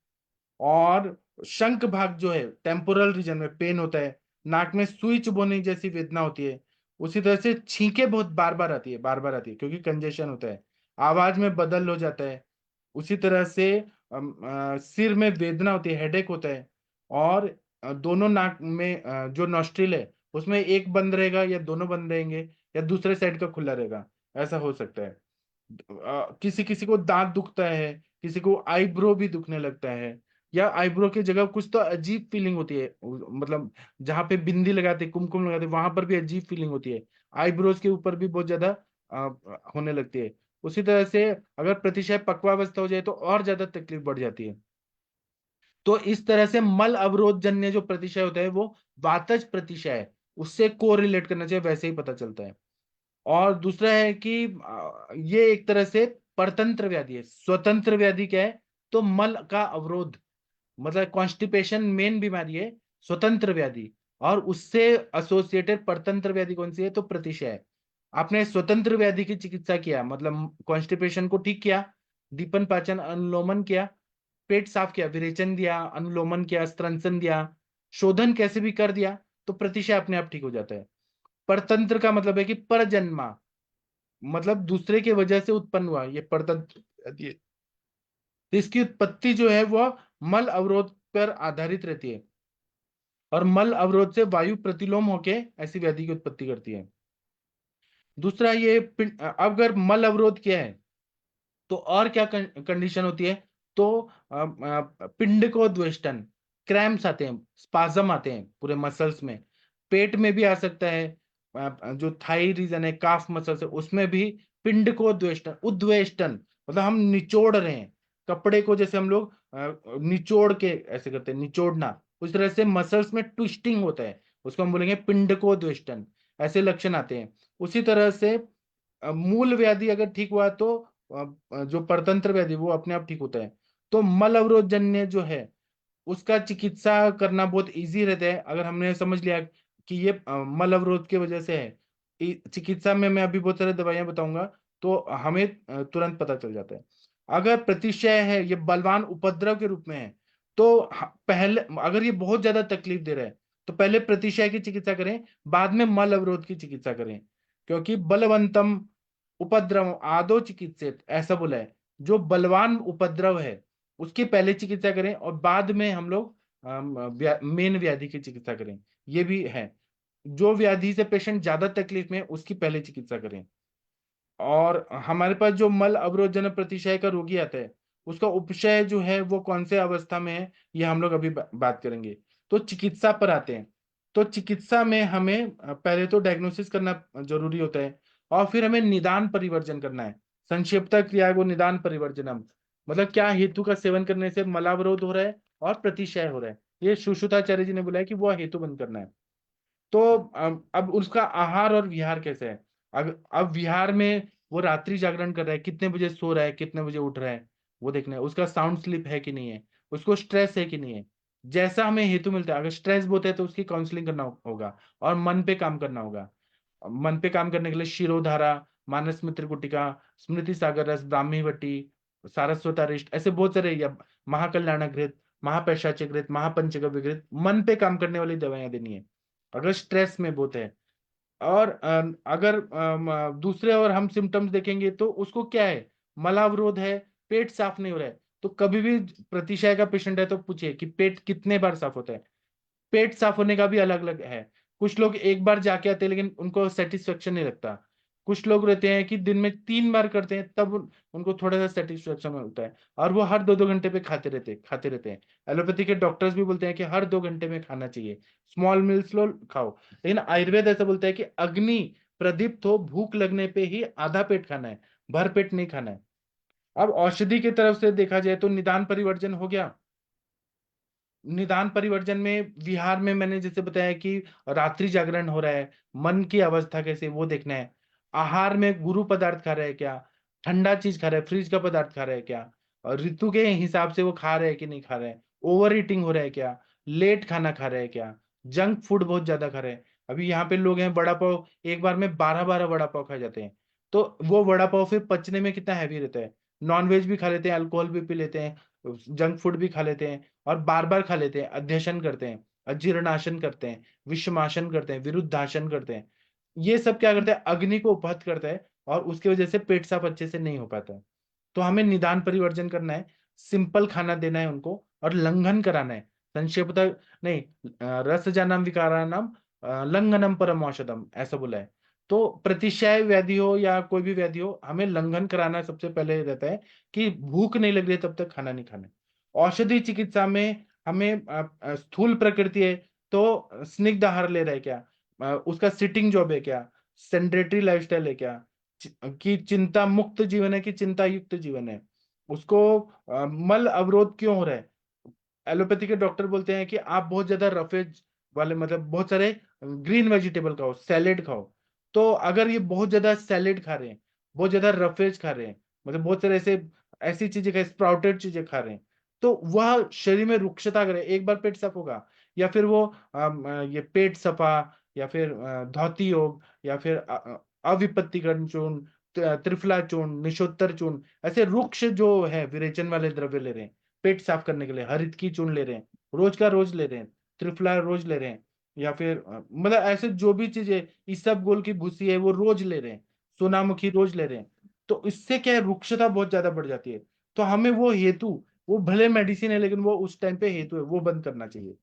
और शंख भाग जो है टेम्पोरल रीजन में पेन होता है। नाक में सुई चुभोने जैसी वेदना होती है। उसी तरह से छींके बहुत बार बार आती है, बार बार आती है, क्योंकि कंजेशन होता है। आवाज में बदल हो जाता है। उसी तरह से सिर में वेदना होती है, हेडेक होता है। और दोनों नाक में जो नॉस्ट्रिल है उसमें एक बंद रहेगा या दोनों बंद रहेंगे, या दूसरे साइड का खुला रहेगा, ऐसा हो सकता है। किसी किसी को दांत दुखता है, किसी को आईब्रो भी दुखने लगता है, या आईब्रो की जगह कुछ तो अजीब फीलिंग होती है, मतलब जहाँ पे बिंदी लगाते कुमकुम लगाते वहां पर भी अजीब फीलिंग होती है। आईब्रोज के ऊपर भी बहुत ज्यादा होने लगती है। उसी तरह से अगर प्रतिशय पक्वावस्था हो जाए तो और ज्यादा तकलीफ बढ़ जाती है। तो इस तरह से मल अवरोध जन्य जो प्रतिशय होता है वो वातज प्रतिशय है, उससे कोरिलेट करना चाहिए, वैसे ही पता चलता है। और दूसरा है कि ये एक तरह से परतंत्र व्याधि है। स्वतंत्र व्याधि क्या है? तो मल का अवरोध, मतलब कॉन्स्टिपेशन मेन बीमारी है, स्वतंत्र व्याधि। और उससे एसोसिएटेड परतंत्र व्याधि कौन सी है? तो प्रतिशय है। आपने स्वतंत्र व्याधि की चिकित्सा किया, मतलब कॉन्स्टिपेशन को ठीक किया, दीपन पाचन अनुलोमन किया, पेट साफ किया, विरेचन दिया, अनुलोमन किया, स्तंसन दिया, शोधन कैसे भी कर दिया, तो प्रतिशय अपने आप ठीक हो जाता है। परतंत्र का मतलब है कि परजन्मा, मतलब दूसरे की वजह से उत्पन्न हुआ, ये परतंत्र व्याधि है। तो इसकी उत्पत्ति जो है वह मल अवरोध पर आधारित रहती है, और मल अवरोध से वायु प्रतिलोम होके ऐसी व्याधि की उत्पत्ति करती है। दूसरा ये अगर मल अवरोध क्या है तो और क्या कंडीशन होती है? तो पिंड को द्वेष्टन, क्रैम्प्स आते हैं, स्पाज्म आते हैं पूरे मसल्स में। पेट में भी आ सकता है, जो थाई रीजन है, काफ मसल्स है, उसमें भी पिंड को द्वेष्टन, उद्वेष्टन, मतलब हम निचोड़ रहे हैं कपड़े को, जैसे हम लोग निचोड़ के ऐसे करते हैं, निचोड़ना, उस तरह से मसल्स में ट्विस्टिंग होता है, उसको हम बोलेंगे पिंड को द्वेष्टन। ऐसे लक्षण आते हैं। उसी तरह से मूल व्याधि अगर ठीक हुआ तो जो परतंत्र व्याधि वो अपने आप ठीक होता है। तो मल अवरोध जन्य जो है उसका चिकित्सा करना बहुत इजी रहता है, अगर हमने समझ लिया कि ये मल अवरोध की वजह से है। चिकित्सा में मैं अभी बहुत सारी दवाइयां बताऊंगा, तो हमें तुरंत पता चल जाता है। अगर प्रतिशय है ये बलवान उपद्रव के रूप में है, तो पहले अगर ये बहुत ज्यादा तकलीफ दे रहा है तो पहले प्रतिशय की चिकित्सा करें, बाद में मल अवरोध की चिकित्सा करें। क्योंकि बलवंतम उपद्रव आदो चिकित्सित, ऐसा बोला है। जो बलवान उपद्रव है उसकी पहले चिकित्सा करें, और बाद में हम लोग मेन व्याधि की चिकित्सा करें, ये भी है। जो व्याधि से पेशेंट ज्यादा तकलीफ में है, उसकी पहले चिकित्सा करें। और हमारे पास जो मल अवरोधजनक प्रतिशय का रोगी आता है उसका उपशय जो है वो कौन से अवस्था में है, ये हम लोग अभी बात करेंगे। तो चिकित्सा पर आते हैं। तो चिकित्सा में हमें पहले तो डायग्नोसिस करना जरूरी होता है, और फिर हमें निदान परिवर्जन करना है। संक्षिप्त क्रिया को निदान परिवर्जनम, मतलब क्या हेतु का सेवन करने से मलावरोध हो रहा है और प्रतिशय हो रहा है, ये सुश्रुताचार्य जी ने बोला है कि वो हेतु बंद करना है। तो अब उसका आहार और विहार कैसे है? अब विहार में वो रात्रि जागरण कर रहा है, कितने बजे सो रहा है, कितने बजे उठ रहा है, वो देखना है। उसका साउंड स्लीप है कि नहीं है, उसको स्ट्रेस है कि नहीं है। जैसा हमें हेतु मिलता है, अगर स्ट्रेस बहुत है तो उसकी काउंसलिंग करना होगा, और मन पे काम करना होगा। मन पे काम करने के लिए शिरोधारा, मानस मित्र गुटिका, स्मृति सागर रस, ब्राह्मी वटी, सारस्वतारिष्ट, ऐसे बहुत सारे, या महाकल्याणकृत, महापैशाचकृत, महापंचगव्य घृत, मन पे काम करने वाली दवाइयां देनी है अगर स्ट्रेस में बहुत है। और अगर दूसरे और हम सिम्टम्स देखेंगे तो उसको क्या है, मलावरोध है, पेट साफ नहीं हो रहा है, तो कभी भी प्रतिशय का पेशेंट है तो पूछिए कि पेट कितने बार साफ होता है। पेट साफ होने का भी अलग अलग है। कुछ लोग एक बार जाके आते हैं लेकिन उनको सेटिस्फेक्शन नहीं लगता। कुछ लोग रहते हैं कि दिन में 3 बार करते हैं, तब उनको थोड़ा सा सेटिस्फेक्शन मिलता है, और वो हर 2-2 घंटे पे खाते रहते हैं। एलोपैथी के डॉक्टर्स भी बोलते हैं कि हर 2 घंटे में खाना चाहिए, स्मॉल मील्स लो खाओ। लेकिन आयुर्वेद ऐसा बोलता है कि अग्नि प्रदीप्त हो, भूख लगने पे ही आधा पेट खाना है, भर पेट नहीं खाना है। अब औषधि की तरफ से देखा जाए तो निदान परिवर्जन हो गया। निदान परिवर्जन में विहार में मैंने जैसे बताया कि रात्रि जागरण हो रहा है, मन की अवस्था कैसे वो देखना है। आहार में गुरु पदार्थ खा रहा है क्या, ठंडा चीज खा रहे हैं, फ्रिज का पदार्थ खा रहे हैं क्या, और ऋतु के हिसाब से वो खा रहे हैं कि नहीं खा रहे हैं, ओवर ईटिंग हो रहा है क्या, लेट खाना खा रहे हैं क्या, जंक फूड बहुत ज्यादा खा रहे हैं। अभी यहाँ पे लोग हैं, वड़ा पाव एक बार में 12-12 वड़ा पाव खा जाते हैं। तो वो वड़ा पाव फिर पचने में कितना हैवी रहता है। नॉनवेज भी खा लेते हैं, अल्कोहल भी पी लेते हैं, जंक फूड भी खा लेते हैं, और बार बार खा लेते हैं, अध्यशन करते हैं, अजीर्णाशन करते हैं, विषमाशन करते हैं, विरुद्धाशन करते हैं। ये सब क्या करते हैं, अग्नि को उपहत करता है, और उसकी वजह से पेट साफ अच्छे से नहीं हो पाता है। तो हमें निदान परिवर्जन करना है, सिंपल खाना देना है उनको, और लंघन कराना है। संक्षेपता नहीं, रस जानम विकाराणाम लंघनम परम औषधम, ऐसा बोला है। तो प्रतिशय व्याधि हो या कोई भी व्याधि हो, हमें लंघन कराना सबसे पहले रहता है, कि भूख नहीं लग रही है तब तक खाना नहीं खाना है। औषधि चिकित्सा में हमें स्थूल प्रकृति है तो स्निग्ध आहार ले रहे हैं क्या, उसका सिटिंग जॉब है क्या, सेंडेटरी लाइफस्टाइल है क्या, कि चिंता मुक्त जीवन है कि चिंता युक्त जीवन है, उसको मल अवरोध क्यों हो रहा है। एलोपैथी के डॉक्टर बोलते हैं कि आप बहुत ज्यादा रफेज वाले, मतलब बहुत सारे ग्रीन वेजिटेबल खाओ, सैलेड खाओ। तो अगर ये बहुत ज्यादा सैलेड खा रहे हैं, बहुत ज्यादा रफेज खा रहे हैं, मतलब बहुत सारे ऐसे ऐसी चीजें खा, स्प्राउटेड चीजें खा रहे हैं, तो वह शरीर में रुक्षता करे, एक बार पेट साफ होगा, या फिर वो ये पेट सफा, या फिर धौती योग, या फिर अविपत्तिकरण चूर्ण, त्रिफला चूर्ण, निशोत्तर चूर्ण, ऐसे रुक्ष जो है विरेचन वाले द्रव्य ले रहे हैं पेट साफ करने के लिए। हरित की चूर्ण ले रहे हैं, रोज का रोज ले रहे हैं, त्रिफला रोज ले रहे हैं, या फिर मतलब ऐसे जो भी चीजें, इसबगोल की भूसी है वो रोज ले रहे हैं, सोनामुखी रोज ले रहे हैं। तो इससे क्या है, रुक्षता बहुत ज्यादा बढ़ जाती है। तो हमें वो हेतु, वो भले मेडिसिन है लेकिन वो उस टाइम पे हेतु है, वो बंद करना चाहिए।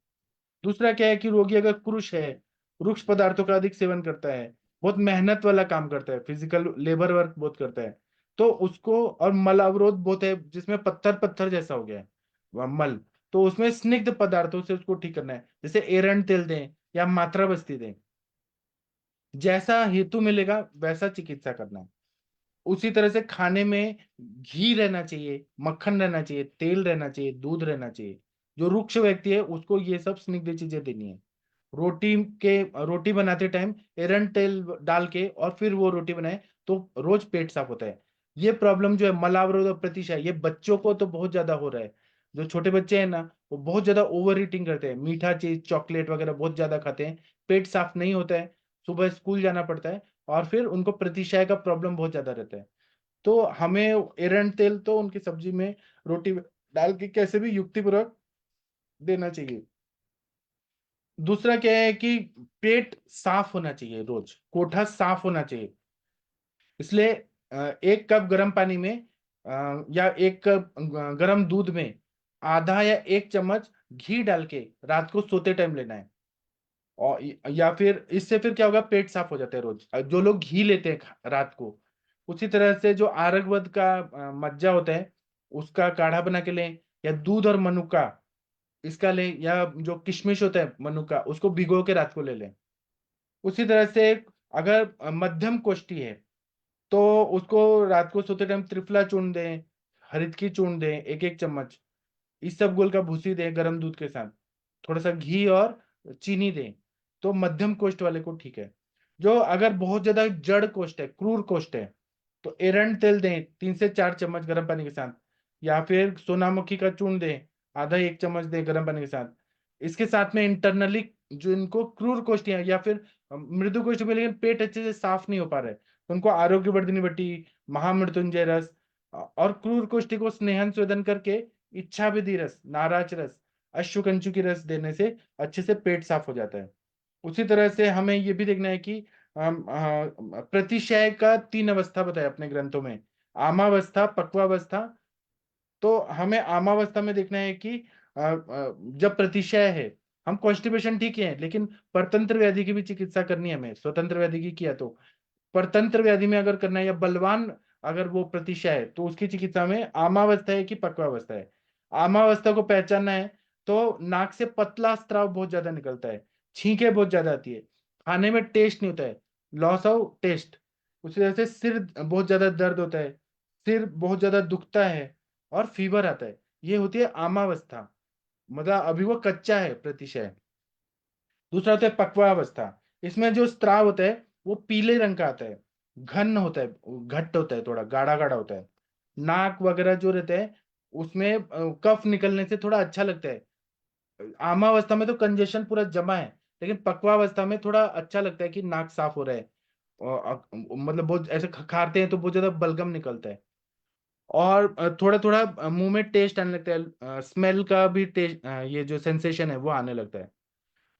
दूसरा क्या है कि रोगी अगर क्रुश है, रुक्ष पदार्थों का अधिक सेवन करता है, बहुत मेहनत वाला काम करता है, फिजिकल लेबर वर्क बहुत करता है, तो उसको, और मल अवरोध बहुत है जिसमें पत्थर पत्थर जैसा हो गया है वह मल, तो उसमें स्निग्ध पदार्थों से उसको ठीक करना है, जैसे एरंड तेल दें या मात्रा बस्ती दें। जैसा हेतु मिलेगा वैसा चिकित्सा करना है। उसी तरह से खाने में घी रहना चाहिए, मक्खन रहना चाहिए, तेल रहना चाहिए, दूध रहना चाहिए। जो रुक्ष व्यक्ति है उसको ये सब स्निग्ध चीजें देनी है। रोटी बनाते टाइम एरंड तेल डाल के और फिर वो रोटी बनाए तो रोज पेट साफ होता है। ये प्रॉब्लम जो है मलावरोध और प्रतिशय, ये बच्चों को तो बहुत ज्यादा हो रहा है। जो छोटे बच्चे हैं ना, वो बहुत ज्यादा ओवर ईटिंग करते हैं, मीठा चीज चॉकलेट वगैरह बहुत ज्यादा खाते हैं, पेट साफ नहीं होता है, सुबह स्कूल जाना पड़ता है, और फिर उनको प्रतिशय का प्रॉब्लम बहुत ज्यादा रहता है। तो हमें एरंड तेल तो उनकी सब्जी में रोटी में डाल के कैसे भी युक्तिपूर्वक देना चाहिए। दूसरा क्या है कि पेट साफ होना चाहिए, रोज कोठा साफ होना चाहिए। इसलिए 1 कप गर्म पानी में या 1 कप गर्म दूध में आधा या 1 चम्मच घी डाल के रात को सोते टाइम लेना है। और या फिर इससे फिर क्या होगा, पेट साफ हो जाता है रोज, जो लोग घी लेते हैं रात को। उसी तरह से जो आरगवद का मज्जा होता है उसका काढ़ा बना के लें, या दूध और मनुका इसका लें, या जो किशमिश होता है मनुका उसको भिगो के रात को ले लें। उसी तरह से अगर मध्यम कोष्ठी है तो उसको रात को सोते टाइम त्रिफला चूर्ण दें, हरित की चूर्ण दें 1-1 चम्मच, इसबगोल का भूसी दें गर्म दूध के साथ, थोड़ा सा घी और चीनी दें, तो मध्यम कोष्ठ वाले को ठीक है। जो अगर बहुत ज्यादा जड़ कोष्ठ है, क्रूर कोष्ठ है, तो एरंड तेल दें 3 से 4 चम्मच गर्म पानी के साथ, या फिर सोनामुखी का चूर्ण दें आधा 1 चम्मच दें गर्म पानी के साथ। इसके साथ में इंटरनली जो इनको क्रूर कोष्ठ है या फिर मृदु कोष्ठ में लेकिन पेट अच्छे से साफ नहीं हो पा रहा है, तो उनको आरोग्य वर्धिनी बटी, महामृत्युंजय रस, और क्रूर कोष्ठी को स्नेहन स्वेदन करके इच्छा विधि रस, नाराज रस, अश्वकंचु की रस देने से अच्छे से पेट साफ हो जाता है। उसी तरह से हमें ये भी देखना है कि प्रतिशय का 3 अवस्था बताया अपने ग्रंथों में, आमावस्था, पक्वावस्था। तो हमें आमावस्था में देखना है कि जब प्रतिशय है, हम कॉन्स्टिपेशन ठीक है लेकिन परतंत्र व्याधि की भी चिकित्सा करनी है हमें, स्वतंत्र व्याधि की किया तो परतंत्र व्याधि में अगर करना है, या बलवान अगर वो प्रतिशय है, तो उसकी चिकित्सा में आमावस्था है कि पक्वावस्था है। आमावस्था को पहचानना है तो नाक से पतला स्राव बहुत ज्यादा निकलता है, छींके बहुत ज्यादा आती है, खाने में टेस्ट नहीं होता है, लॉस ऑफ टेस्ट। उसी तरह से सिर बहुत ज्यादा दर्द होता है, सिर बहुत ज्यादा दुखता है, और फीवर आता है। ये होती है आमावस्था, मतलब अभी वो कच्चा है प्रतिशय। दूसरा होता है पक्वावस्था, इसमें जो स्त्राव होता है वो पीले रंग का आता है, घन होता है, घट्ट होता है, थोड़ा गाढ़ा गाढ़ा होता है। नाक वगैरह जो रहता है उसमें कफ निकलने से थोड़ा अच्छा लगता है। आमावस्था में तो कंजेशन पूरा जमा है, लेकिन पक्वावस्था में थोड़ा अच्छा लगता है कि नाक साफ हो रहा है। और मतलब बहुत ऐसे खखारते हैं तो बहुत ज्यादा बलगम निकलता है। और थोड़ा थोड़ा मुंह में टेस्ट आने लगता है, स्मेल का भी टेस्ट, ये जो सेंसेशन है वो आने लगता है।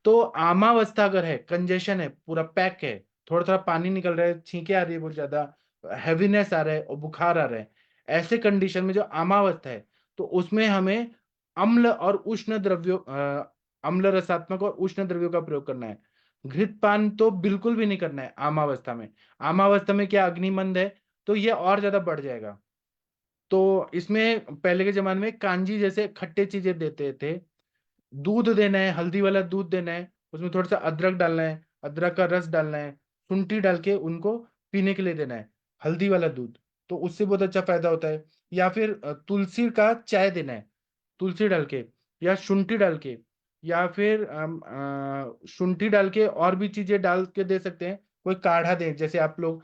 तो आमावस्था अगर है, कंजेशन है, पूरा पैक है, थोड़ा थोड़ा पानी निकल रहा है, छींके आ रही है बहुत ज्यादा, हैवीनेस आ रहा है और बुखार आ रहा है, ऐसे कंडीशन में जो आमावस्था है, तो उसमें हमें अम्ल और उष्ण द्रव्यों, अम्ल रसात्मक और उष्ण द्रव्यों का प्रयोग करना है। घृतपान तो बिल्कुल भी नहीं करना है आमावस्था में। आमावस्था में क्या अग्निमंद है, तो ये और ज्यादा बढ़ जाएगा। तो इसमें पहले के जमाने में कांजी जैसे खट्टे चीजें देते थे। दूध देना है, हल्दी वाला दूध देना है, उसमें थोड़ा सा अदरक डालना है, अदरक का रस डालना है, शुंठी डाल के उनको पीने के लिए देना है, हल्दी वाला दूध। तो उससे बहुत अच्छा फायदा होता है। या फिर तुलसी का चाय देना है, तुलसी डाल के या शुंठी डाल के, या फिर शुंठी डाल के और भी चीजें डाल के दे सकते हैं। कोई काढ़ा दें, जैसे आप लोग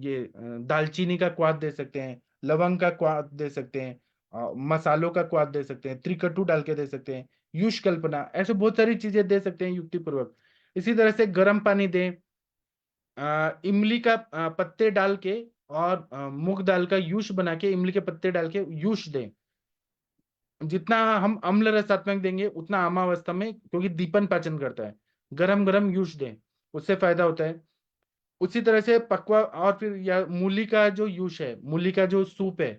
ये दालचीनी का क्वाथ दे सकते हैं, लवंग का क्वाथ दे सकते हैं, मसालों का क्वाथ दे सकते हैं, त्रिकटु डाल के दे सकते हैं, युष कल्पना, ऐसे बहुत सारी चीजें दे सकते हैं युक्ति पूर्वक। इसी तरह से गर्म पानी दें, इमली का पत्ते डाल के और मूंग दाल का यूश बना के इमली के पत्ते डाल के यूश दें। जितना हम अम्ल रसात्मक देंगे उतना आमावस्था में, क्योंकि दीपन पाचन करता है, गरम गरम यूश दें, उससे फायदा होता है। उसी तरह से पकवा, और फिर या मूली का जो यूश है, मूली का जो सूप है,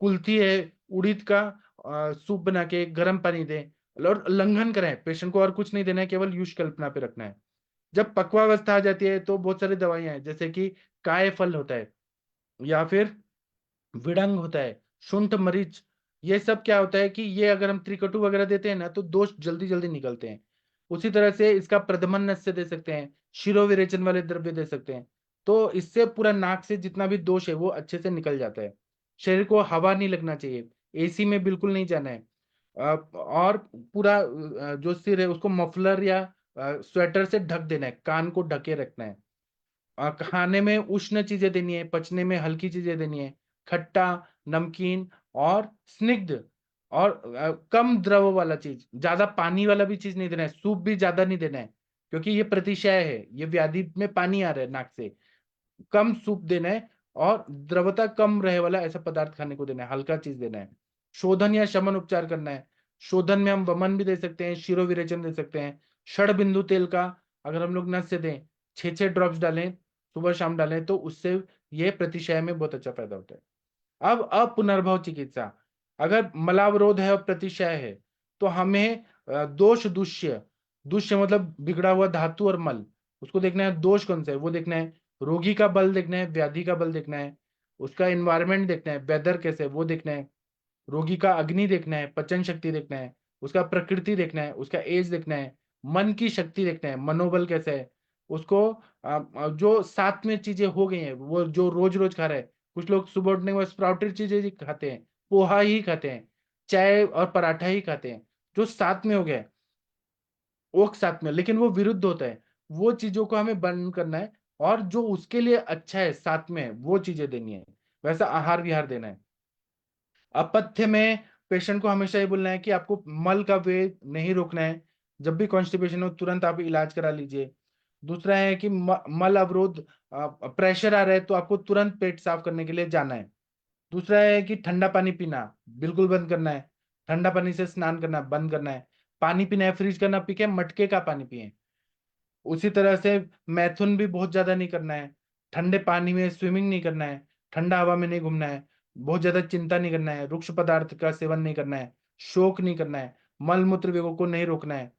कुल्थी है, उड़ीद का सूप बना के गर्म पानी दें और लंघन करें। पेशेंट को और कुछ नहीं देना है, केवल यूश कल्पना पे रखना है। जब पक्वावस्था आ जाती है तो बहुत सारी दवाइयां हैं, जैसे कि काय फल होता है, या फिर विड़ंग होता है, शुंठ मरीच। ये सब क्या होता है कि ये अगर हम त्रिकटु वगैरह देते हैं ना तो दोष जल्दी जल्दी निकलते हैं। उसी तरह से इसका प्रदमन नस्य दे सकते हैं, शिरोविरेचन वाले द्रव्य दे सकते हैं। तो इससे पूरा नाक से जितना भी दोष है वो अच्छे से निकल जाता है। शरीर को हवा नहीं लगना चाहिए, एसी में बिल्कुल नहीं जाना है। और पूरा जो सिर है उसको मफलर या स्वेटर से ढक देना है, कान को ढके रखना है। खाने में उष्ण चीजें देनी है, पचने में हल्की चीजें देनी है, खट्टा, नमकीन और स्निग्ध, और कम द्रव वाला चीज, ज्यादा पानी वाला भी चीज नहीं देना है, सूप भी ज्यादा नहीं देना है, क्योंकि ये प्रतिशय है, ये व्याधि में पानी आ रहा है नाक से। कम सूप देना है और द्रवता कम रहे वाला ऐसा पदार्थ खाने को देना है, हल्का चीज देना है। शोधन या शमन उपचार करना है। शोधन में हम वमन भी दे सकते हैं, शिरो विरेचन दे सकते हैं। षड बिंदु तेल का अगर हम लोग नस से दें, 6 6 ड्रॉप्स डालें, सुबह शाम डालें, तो उससे ये प्रतिशय में बहुत अच्छा फायदा होता है। अब पुनर्भव चिकित्सा, अगर मलावरोध है और प्रतिशय है, तो हमें दोष दुष्य, दुष्य मतलब बिगड़ा हुआ धातु और मल, उसको देखना है। दोष कौन सा है वो देखना है। रोगी का बल देखना है, व्याधि का बल देखना है, उसका इन्वायरमेंट देखना है, वेदर कैसे है वो देखना है, रोगी का अग्नि देखना है, पचन शक्ति देखना है, उसका प्रकृति देखना है, उसका एज देखना है, मन की शक्ति देखना है, मनोबल कैसा है उसको। जो साथ में चीजें हो गई हैं वो जो रोज रोज खा रहा है, कुछ लोग सुबह उठने के बाद स्प्राउटेड चीजें ही खाते हैं, पोहा ही खाते हैं, चाय और पराठा ही खाते हैं, जो साथ में हो गया है, वो साथ में, लेकिन वो विरुद्ध होता है। वो चीजों को हमें बंद करना है, और जो उसके लिए अच्छा है साथ में वो चीजें देनी है, वैसा आहार विहार देना है। अपथ्य में पेशेंट को हमेशा ये बोलना है कि आपको मल का वेग नहीं रोकना है, जब भी कॉन्स्टिपेशन हो तुरंत आप इलाज करा लीजिए। दूसरा है कि मल अवरोध, प्रेशर आ रहा है तो आपको तुरंत पेट साफ करने के लिए जाना है। दूसरा है कि ठंडा पानी पीना बिल्कुल बंद करना है, ठंडा पानी से स्नान करना बंद करना है, पानी पीना है फ्रिज का ना पी के मटके का पानी पिए। उसी तरह से मैथुन भी बहुत ज्यादा नहीं करना है, ठंडे पानी में स्विमिंग नहीं करना है, ठंडा हवा में नहीं घूमना है, बहुत ज्यादा चिंता नहीं करना है, रुक्ष पदार्थ का सेवन नहीं करना है, शोक नहीं करना है, मल मूत्र वेगों को नहीं रोकना है।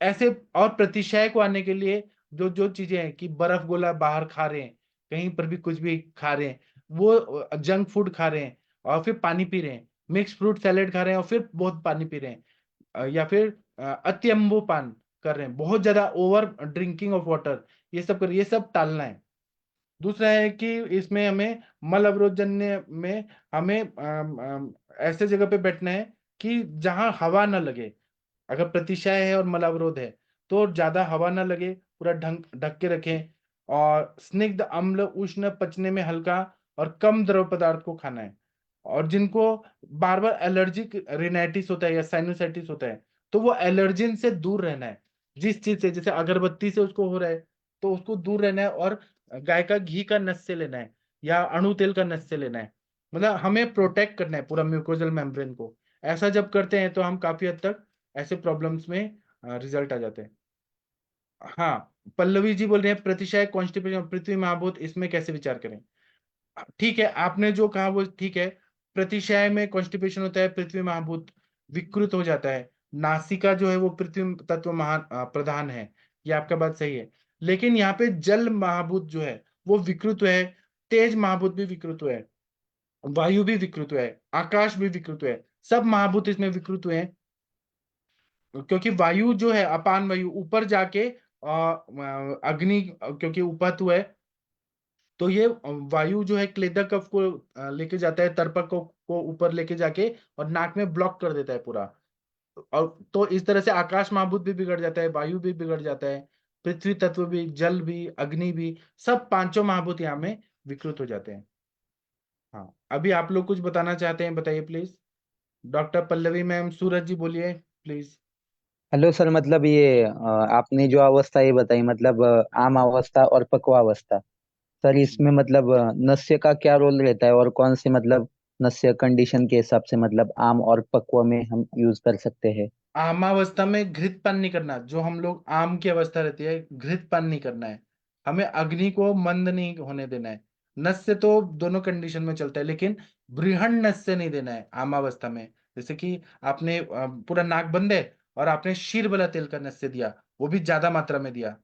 ऐसे और प्रतिशय को आने के लिए जो जो चीजें हैं कि बर्फ गोला बाहर खा रहे हैं, कहीं पर भी कुछ भी खा रहे हैं, वो जंक फूड खा रहे हैं और फिर पानी पी रहे हैं, मिक्स फ्रूट सैलेड खा रहे हैं और फिर बहुत पानी पी रहे हैं, या फिर अति अम्बोपान कर रहे हैं, बहुत ज्यादा ओवर ड्रिंकिंग ऑफ वाटर, ये सब कर, ये सब टालना है। दूसरा है कि इसमें हमें मल अवरोध जन्य में हमें ऐसे जगह पे बैठना है कि जहां हवा न लगे। अगर प्रतिशय है और मल अवरोध है तो ज्यादा हवा ना लगे, पूरा ढंक ढक के रखें। और स्निग्ध, अम्ल, उष्ण, पचने में हल्का और कम द्रव पदार्थ को खाना है। और जिनको बार बार एलर्जिक रिनाइटिस होता है या साइनोसाइटिस होता है, तो वो एलर्जिन से दूर रहना है। जिस चीज से, जैसे अगरबत्ती से उसको हो रहा है, तो उसको दूर रहना है। और गाय का घी का नस से लेना है या अणु तेल का नस से लेना है। मतलब हमें प्रोटेक्ट करना है पूरा म्यूकोजल मेम्ब्रेन को। ऐसा जब करते हैं तो हम काफी हद तक ऐसे प्रॉब्लम्स में रिजल्ट आ जाते हैं। हाँ, पल्लवी जी बोल रहे हैं प्रतिशय कॉन्स्टिपेशन पृथ्वी महाभूत, इसमें कैसे विचार करें। ठीक है, आपने जो कहा वो ठीक है। प्रतिशय में कॉन्स्टिपेशन होता है, पृथ्वी महाभूत विकृत हो जाता है। नासिका जो है वो पृथ्वी तत्व प्रधान है, ये आपका बात सही है। लेकिन यहाँ पे जल महाभूत जो है वो विकृत है, तेज महाभूत भी विकृत है, वायु भी विकृत है, आकाश भी विकृत है, सब महाभूत इसमें विकृत हुए हैं। क्योंकि वायु जो है अपान वायु ऊपर जाके अग्नि, क्योंकि उपहतु है, तो ये वायु जो है क्लेदक कफ को लेके जाता है, तर्पक को ऊपर लेके जाके और नाक में ब्लॉक कर देता है पूरा। और तो इस तरह से आकाश महाभूत भी बिगड़ जाता है, वायु भी बिगड़ जाता है, पृथ्वी तत्व भी, जल भी, अग्नि भी, सब पांचों महाभूत यहाँ में विकृत हो जाते हैं। हाँ, अभी आप लोग कुछ बताना चाहते हैं, बताइए प्लीज। डॉक्टर पल्लवी मैम, सूरज जी बोलिए प्लीज। हेलो सर, मतलब ये आपने जो अवस्था ये बताई, मतलब आम अवस्था और पक्वावस्था, सर इसमें मतलब नस्य का क्या रोल रहता है और कौन से मतलब नस्य कंडीशन के हिसाब से मतलब आम और पक्व में हम यूज कर सकते हैं। आमावस्था में घृत पान नहीं करना, जो हम लोग आम की अवस्था रहती है घृत पान नहीं करना है। हमें अग्नि को मंद नहीं होने देना है। नस्य तो दोनों कंडीशन में चलता है, लेकिन बृहण नस्य नहीं देना है आमावस्था में। जैसे कि आपने पूरा नाक बंद है और आपने शीर वाला तेल का नस्य दिया, वो भी ज्यादा मात्रा में दिया,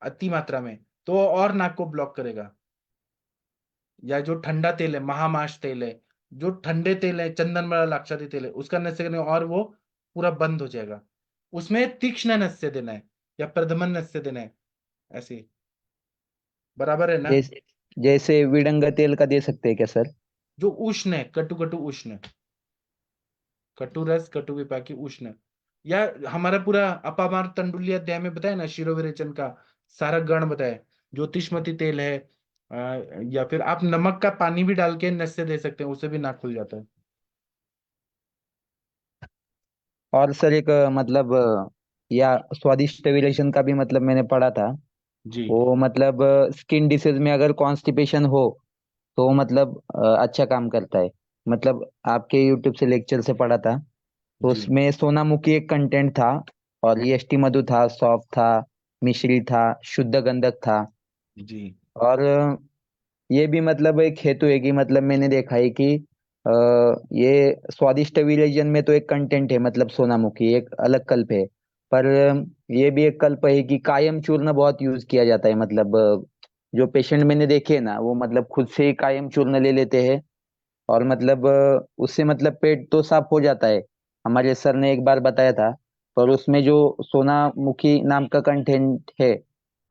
अति मात्रा में, तो और नाक को ब्लॉक करेगा। या जो ठंडा तेल है, महामाश तेल है, जो ठंडे तेल है, चंदन वाला लाक्षादी तेल है, उसका नस्य करने और वो पूरा बंद हो जाएगा। उसमें तीक्ष्ण नस्य देना है या प्रदमन नस्य देना है, ऐसे ही। बराबर है ना। जैसे जैसे विडंगा तेल का दे सकते हैं क्या सर। जो उष्ण है, कटु कटु उष्ण, कटु रस कटु विपाकी उष्ण, या हमारा पूरा अपामार तंडुल्य अध्याय में बताया ना, शिरोविरेचन का सारा गण बताया। ज्योतिषमती तेल है, या फिर आप नमक का पानी भी डाल के नस्य दे सकते हैं, उससे भी नाक खुल जाता है। और सर एक मतलब या स्वादिष्ट विरेचन का भी मतलब मैंने पढ़ा था। जी वो मतलब स्किन डिसीज में अगर कॉन्स्टिपेशन हो तो मतलब अच्छा काम करता है। मतलब आपके यूट्यूब से लेक्चर से पढ़ा था, तो जी उसमें सोनामुखी एक कंटेंट था, और ईएसटी मधु था, सौंफ था, मिश्री था, शुद्ध गंधक था। जी और ये भी मतलब एक हेतु है कि मतलब मैंने देखा है कि अ, ये स्वादिष्ट विरेचन में तो एक कंटेंट है, मतलब सोनामुखी एक अलग कल्प है। पर ये भी एक कल्प है कि कायम चूर्ण बहुत यूज किया जाता है। मतलब जो पेशेंट मैंने देखे हैं ना, वो मतलब खुद से ही कायम चूर्ण ले लेते हैं, और मतलब उससे मतलब पेट तो साफ हो जाता है, हमारे सर ने एक बार बताया था। पर उसमें जो सोनामुखी नाम का कंटेंट है,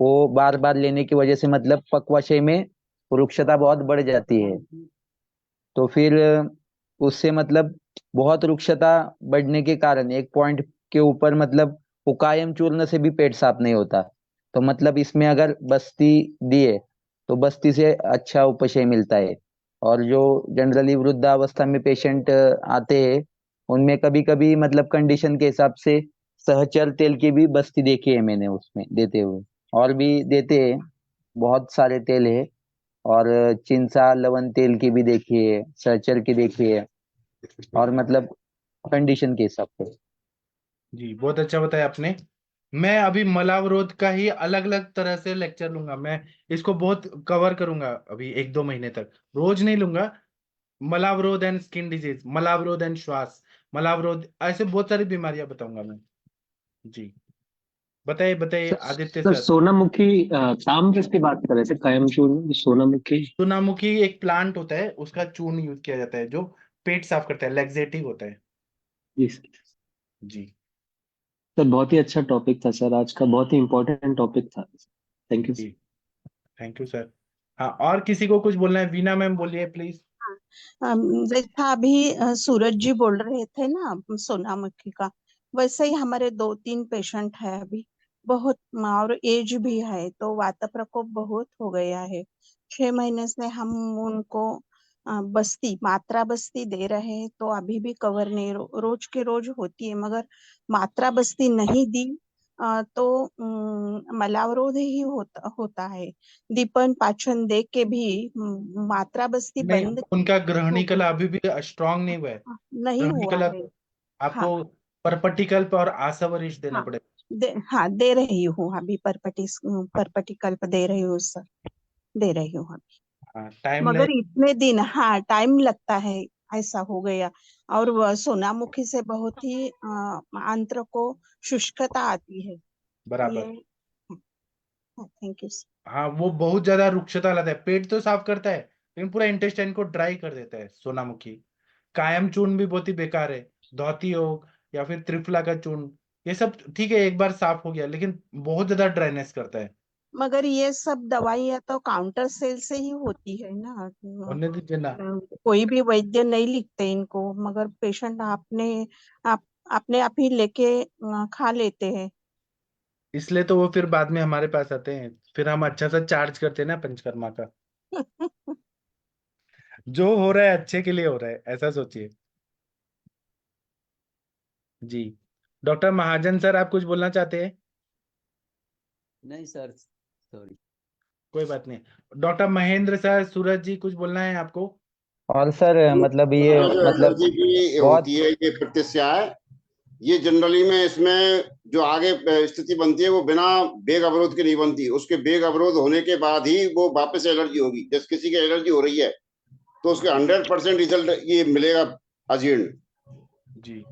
वो बार बार लेने की वजह से मतलब पक्वाशय में रुक्षता बहुत बढ़ जाती है। तो फिर उससे मतलब बहुत रुक्षता बढ़ने के कारण एक पॉइंट के ऊपर मतलब वो कायम चूर्ण से भी पेट साफ नहीं होता। तो मतलब इसमें अगर बस्ती दिए तो बस्ती से अच्छा उपशय मिलता है। और जो जनरली वृद्धावस्था में पेशेंट आते हैं, उनमें कभी कभी मतलब कंडीशन के हिसाब से सहचर तेल की भी बस्ती देखी है मैंने उसमें देते हुए। और भी देते हैं, बहुत सारे तेल है। और चिंसा लवन तेल की भी देखी है, सहचर की देखी है, और मतलब कंडीशन के हिसाब से। जी, बहुत अच्छा बताया आपने। मैं अभी मलावरोध का ही अलग अलग तरह से लेक्चर लूंगा। मैं इसको बहुत कवर करूंगा अभी 1-2 महीने तक, रोज नहीं लूंगा। मलावरोध एंड स्किन डिजीज, मलावरोध एंड श्वास, मलावरोध, ऐसे बहुत सारी बीमारियां बताऊंगा मैं। जी, बताइए बताइए आदित्य सर सर। सोनामुखी ताम जिसकी बात कर रहे थे, कायमचूर्ण सोनामुखी। सोनामुखी एक प्लांट होता है, उसका चूर्ण यूज किया जाता है, जो पेट साफ करता है, लेग्जेटिव होता है। जी सर। जी सर बहुत ही अच्छा टॉपिक था सर, आज का बहुत ही इम्पोर्टेंट टॉपिक था। Thank you. जी, थैंक यू सर। हाँ, और किसी को कुछ बोलना है? वीना मैम बोलिए प्लीज। जैसा अभी सूरज जी बोल रहे थे ना सोनामुखी का, वैसे ही हमारे 2-3 पेशेंट है अभी बहुत और एज भी है, तो वात प्रकोप बहुत हो गया है। 6 महीने से हम उनको मात्रा बस्ती दे रहे हैं, तो अभी भी कवर नहीं, रोज के रोज होती है, मगर मात्रा बस्ती नहीं दी तो मलावरोध ही होता है। दीपन पाचन दे के भी मात्रा बस्ती नहीं, बंद उनका हो ग्रहणी गई, कला अभी भी स्ट्रांग नहीं हुआ है। नहीं ग्रहणी हुआ कला है। तो हाँ आपको परपटिकल्प और आसवरिश देना हाँ पड़ेगा। दे रही हूँ अभी, परपटी कल्प दे रही हूँ सर, दे रही हूँ अभी। हाँ, टाइम ले। मगर इतने दिन, हाँ टाइम लगता है, ऐसा हो गया। और वह सोनामुखी से बहुत ही आंत्र को शुष्कता आती है ये। बराबर। Thank you sir. हाँ, वो बहुत ज्यादा रुक्षता लाता है, पेट तो साफ करता है लेकिन पूरा इंटेस्टाइन को ड्राई कर देता है सोनामुखी। कायम चूर्ण भी बहुत ही बेकार है। धौती योग या फिर त्रिफला का चूर्ण, ये सब ठीक है, एक बार साफ हो गया, लेकिन बहुत ज्यादा ड्राइनेस करता है। मगर ये सब दवाइयाँ तो काउंटर सेल से ही होती है ना, होने दीजिए ना। कोई भी वैद्य नहीं लिखते इनको, मगर पेशेंट आप अपने आप ही लेके खा लेते हैं। इसलिए तो वो फिर बाद में हमारे पास आते हैं, फिर हम अच्छा सा चार्ज करते हैं ना पंचकर्मा का। जो हो रहा है अच्छे के लिए हो रहा है, ऐसा सोचिए। जी। डॉक्टर महाजन सर, आप कुछ बोलना चाहते हैं? नहीं सर, सॉरी। कोई बात नहीं। डॉक्टर महेंद्र सर, सूरज जी, कुछ बोलना है आपको? और सर मतलब ये जो मतलब एलर्जी की बहुत होती है, ये प्रत्याशा है। ये जनरली में इसमें जो आगे स्थिति बनती है वो बिना वेग अवरोध की नहीं बनती, उसके वेग अवरोध होने के बाद ही वो वापस एलर्जी होगी। जैसे किसी की एलर्जी हो रही है तो उसके 100% रिजल्ट ये मिलेगा अजीर्ण। जी।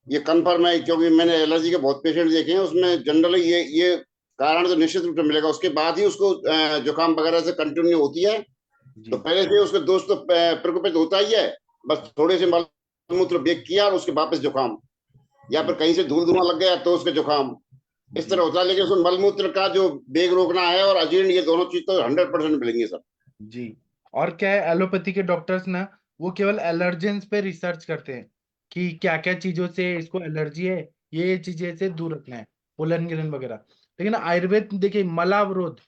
ये कन्फर्म है, क्योंकि मैंने एलर्जी के बहुत पेशेंट देखे हैं, उसमें जनरली ये कारण तो निश्चित रूप से मिलेगा। उसके बाद ही उसको जुकाम वगैरह से कंटिन्यू होती है। तो जी। पहले से उसके दोस्त तो प्रकोपित होता ही है, बस थोड़े से मलमूत्र बेक किया और उसके वापस जुकाम, या फिर कहीं से धूल धुआं लग गया तो उसके जुकाम, इस तरह होता है। लेकिन उसमें मलमूत्र का जो बेग रोकना है और अजीर्ण, ये दोनों चीज तो 100% मिलेंगे सर। जी। और क्या है, एलोपैथी के डॉक्टर्स ना, वो केवल एलर्जेंस पे रिसर्च करते हैं कि क्या क्या चीजों से इसको एलर्जी है, ये चीजें से दूर रखना है, पोलन गिरन वगैरह। लेकिन आयुर्वेद देखिए, मलावरोध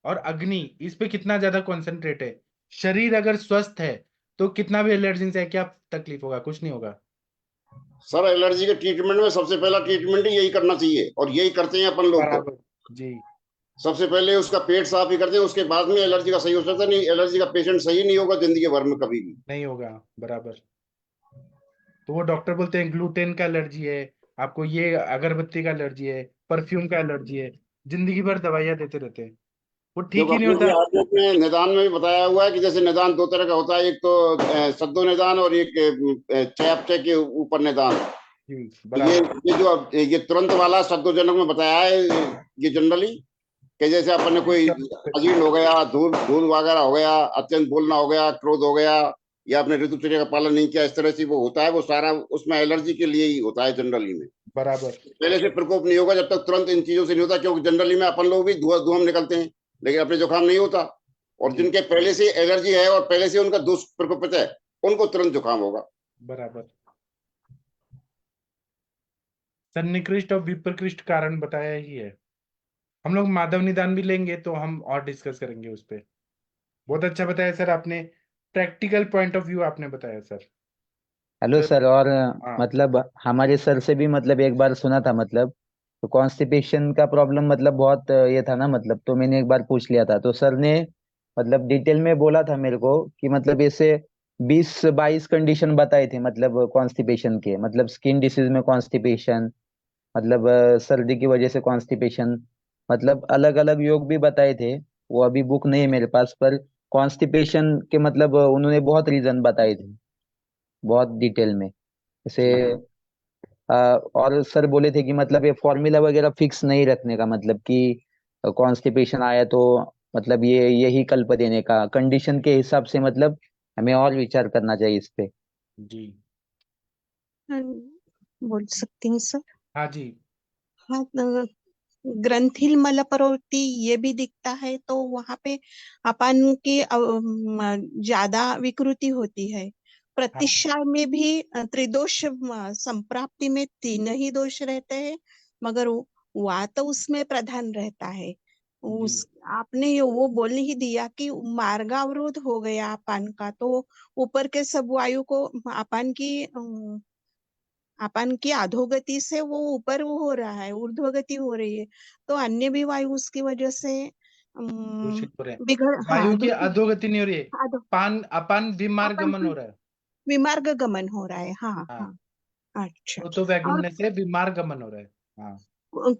और अग्नि, इस पे कितना ज्यादा कॉन्सेंट्रेट है। शरीर अगर स्वस्थ है तो कितना भी एलर्जी से क्या तकलीफ होगा, कुछ नहीं होगा। सर एलर्जी के ट्रीटमेंट में सबसे पहला ट्रीटमेंट ही यही करना चाहिए, और यही करते हैं अपन लोग। तो बराबर। जी। सबसे पहले उसका पेट साफ ही करते हैं, उसके बाद में एलर्जी का सही हो सकता है। नहीं, एलर्जी का पेशेंट सही नहीं होगा जिंदगी भर में कभी भी। नहीं होगा। बराबर। तो वो डॉक्टर बोलते हैं ग्लूटेन का एलर्जी है, आपको ये अगरबत्ती का एलर्जी है, परफ्यूम का एलर्जी है, जिंदगी भर दवाइयां देते रहते हैं, वो ठीक क्योंकि ही नहीं अपने भी होता। आयुर्वेद में निदान में भी बताया हुआ है कि जैसे निदान दो तरह का होता है, एक तो सद्दो निदान और एक चयापचय के ऊपर निदान। जी। तो ये बराबर। ये जो ये तुरंत वाला सद्दोजनक में बताया है, ये जनरली कि जैसे अपन ने कोई अजीर्ण हो गया, धूल धूल वगैरह हो गया, अत्यंत बोलना हो गया, क्रोध हो गया, या आपने ऋतुचर्या का पालन नहीं किया, इस तरह से वो होता है, वो सारा उसमें एलर्जी के लिए ही होता है जनरली में। बराबर। पहले से प्रकोप नहीं होगा जब तक तुरंत इन चीजों से नहीं होता, क्योंकि जनरली में अपन लोग भी धुआं निकलते हैं, लेकिन अपने जुकाम नहीं होता। और जी। जिनके पहले से एलर्जी है और पहले से उनका दुष्प्रकोपित है, उनको तुरंत जुकाम होगा। बराबर। सन्निकृष्ट और विप्रकृष्ट कारण बताया ही है। हम लोग माधव निदान भी लेंगे तो हम और डिस्कस करेंगे उस पे। बहुत अच्छा बताया सर आपने, प्रैक्टिकल पॉइंट ऑफ व्यू आपने बताया सर। Hello sir. सर। और हाँ। मतलब हमारे सर से भी मतलब एक बार सुना था मतलब, तो कॉन्स्टिपेशन का प्रॉब्लम मतलब बहुत ये था ना मतलब, तो मैंने एक बार पूछ लिया था, तो सर ने मतलब डिटेल में बोला था मेरे को कि मतलब ऐसे 20-22 कंडीशन बताए थे मतलब कॉन्स्टिपेशन के, मतलब स्किन डिसीज में कॉन्स्टिपेशन, मतलब सर्दी की वजह से कॉन्स्टिपेशन, मतलब अलग अलग योग भी बताए थे। वो अभी बुक नहीं है मेरे पास, पर कॉन्स्टिपेशन के मतलब उन्होंने बहुत रीजन बताए थे, बहुत डिटेल में। जैसे जी। और सर बोले थे कि मतलब ये फॉर्मूला वगैरह फिक्स नहीं रखने का, मतलब कि कॉन्स्टिपेशन आया तो मतलब ये यही कल्प देने का, कंडीशन के हिसाब से मतलब हमें और विचार करना चाहिए इस पे। जी। बोल सकती हूँ सर। हाँ जी। हाँ, ग्रंथिल मलप्रवृत्ति ये भी दिखता है, तो वहां पे अपन की ज्यादा विकृति होती है। हाँ। प्रतिशा में भी त्रिदोष संप्राप्ति में 3 ही दोष रहते हैं, मगर वात उसमें प्रधान रहता है। जी उस आपने वो बोल ही दिया कि मार्गावरोध हो गया अपान का, तो ऊपर के सब वायु को अपान की अधोगति से वो ऊपर वो हो रहा है, ऊर्ध्वगति हो रही है, तो अन्य भी वायु उसकी वजह से दूषित हो रहे हैं। बिगड़ वायु की दूषित अधोगति नहीं हो रही है, अधो अपान विमार्ग अपन गमन हो रहा है। विमार्ग गमन हो रहा है। हाँ हाँ, हाँ, अच्छा। तो और वैगुण्य से विमार्ग गमन हो रहा है। हाँ,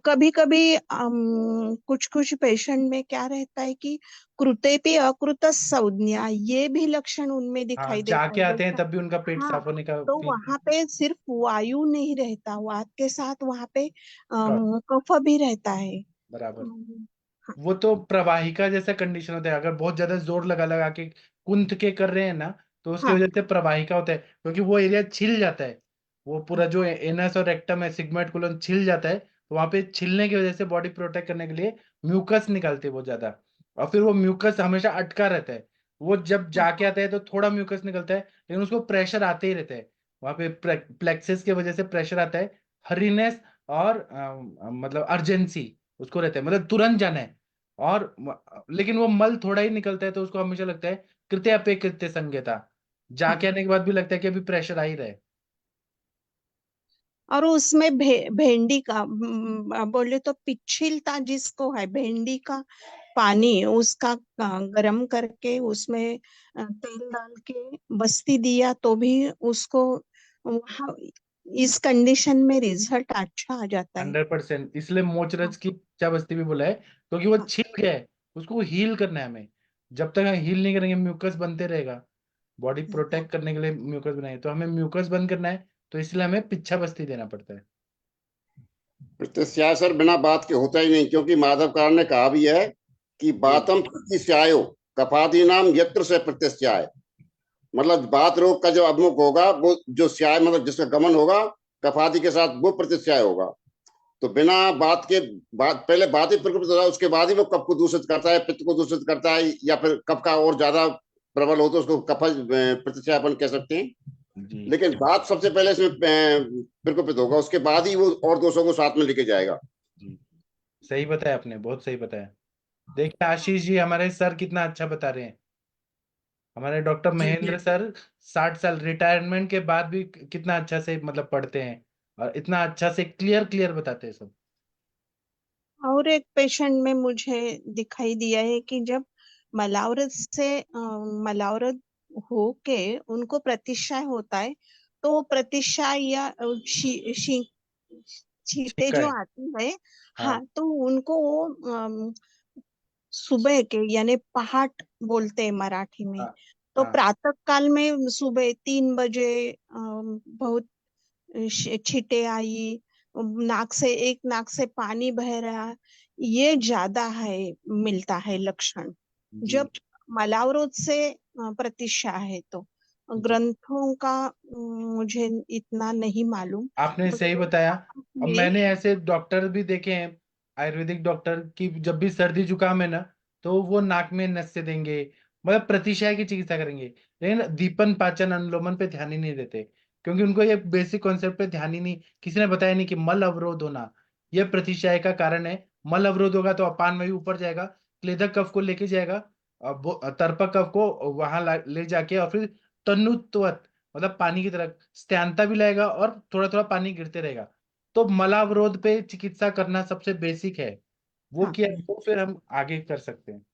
कभी कभी कुछ कुछ पेशेंट में क्या रहता है कि कृतेपि अकृत संज्ञा, ये भी लक्षण उनमें हाँ, दिखाई देता जाके है आते हैं जैसा। तब भी उनका पेट हाँ, साफ होने का तो फील। वहां पे सिर्फ वायु नहीं रहता, वात के साथ वहां पे कफ, कफ भी रहता है। बराबर। हाँ वो तो प्रवाहिका जैसा कंडीशन होता है, अगर बहुत ज्यादा जोर लगा लगा के कुंथ के कर रहे हैं ना, तो उसकी हाँ वजह से प्रवाहिका होता है, क्योंकि वो एरिया छिल जाता है। वो पूरा हाँ जो एनस और रेक्टम है, सिग्मोइड कोलन छिल जाता है, तो वहां पे छिलने की वजह से बॉडी प्रोटेक्ट करने के लिए म्यूकस निकालती है बहुत ज्यादा, और फिर वो म्यूकस हमेशा अटका रहता है। वो जब हाँ जाके आता है तो थोड़ा म्यूकस निकलता है, लेकिन उसको प्रेशर आते ही रहता है। वहां पे प्लेक्सिस की वजह से प्रेशर आता है, हरीनेस और मतलब अर्जेंसी उसको रहता है, मतलब तुरंत जाना है। और लेकिन वो मल थोड़ा ही निकलता है, तो उसको हमेशा लगता है कृत्य अपे कृत्य संज्ञता, हाँ। जाके आने के बाद भी लगता है कि अभी प्रेशर आ ही रहा है। और उसमें भेंडी का बोले तो पिछिलता जिसको है, भेंडी का पानी उसका गरम करके उसमें तेल डाल के बस्ती दिया तो भी उसको वहाँ इस कंडीशन में रिजल्ट अच्छा आ जाता है। 100%, इसलिए हाँ मोचरज की इच्छा बस्ती भी बोला है, क्योंकि वो हाँ छिल गया है, उसको हील करना है हमें। जब तक हम हील नहीं करेंगे म्यूकस बनते रहेगा। बॉडी प्रोटेक्ट करने के लिए म्यूकस बनाए, तो हमें म्यूकस बंद करना है, तो इसलिए हमें पिच्छा बस्ती देना पड़ता है। प्रत्याशय सर बिना बात के होता ही नहीं, क्योंकि माधवकार ने कहा भी है कि जी बातम प्रत्याशयो कफादी नाम यत्र से प्रत्याशय, मतलब बात रोग का जो अभिमुख होगा वो जो स्याय मतलब जिसका गमन होगा कफादी के साथ वो प्रत्याशय होगा। तो बिना बात के बात पहले बात ही प्रकट होता है, उसके बाद ही वो कफ को दूषित करता है, पित्त को दूषित करता है, या फिर कफ का और ज्यादा प्रबल हो तो उसको कफ प्रत्याशय अपन कह सकते हैं। जी लेकिन बात सबसे पहले इसमें प्रकोपित होगा, उसके बाद ही वो और दोषों को साथ में लेके जाएगा। जी, सही बताया आपने, बहुत सही बताया। देखिए आशीष जी हमारे सर कितना अच्छा बता रहे हैं, हमारे डॉक्टर महेंद्र सर 60 साल रिटायरमेंट के बाद भी कितना अच्छा से मतलब पढ़ते हैं, और इतना अच्छा से क्लियर क्लियर बताते हैं सब। और एक पेशेंट में मुझे दिखाई दिया है कि जब मलावरत से मलावरत होके उनको प्रतिशय होता है, तो प्रतिशय या छींटे छिक्का जो है। आती है, हाँ हाँ, तो उनको वो सुबह के यानी पहाट बोलते हैं मराठी में। हाँ तो हाँ प्रातः काल में सुबह 3 बजे बहुत छींटे आई, एक नाक से पानी बह रहा, ये ज्यादा है, मिलता है लक्षण जी जब मलावरोध से प्रतिशा है तो। जी, ग्रंथों का मुझे इतना नहीं मालूम। आपने बट सही बताया। अब में मैंने ऐसे डॉक्टर भी देखे हैं, आयुर्वेदिक डॉक्टर, की जब भी सर्दी जुकाम है ना, तो वो नाक में नस्य देंगे, मतलब प्रतिशय की चिकित्सा करेंगे, लेकिन दीपन पाचन अनुलोमन पे ध्यान ही नहीं देते, क्योंकि उनको ये बेसिक कॉन्सेप्ट पे ध्यान ही नहीं, किसी ने बताया नहीं कि मल अवरोध होना यह प्रतिशय का कारण है। मल अवरोध होगा तो अपान वायु ऊपर जाएगा, क्लेदक कफ को लेके जाएगा, तर्पक कफ को वहां ले जाके, और फिर तनुत्वत मतलब पानी की तरह स्थिरता भी लाएगा, और थोड़ा थोड़ा पानी गिरते रहेगा। तो मलावरोध पे चिकित्सा करना सबसे बेसिक है, वो हाँ किया तो फिर हम आगे कर सकते हैं।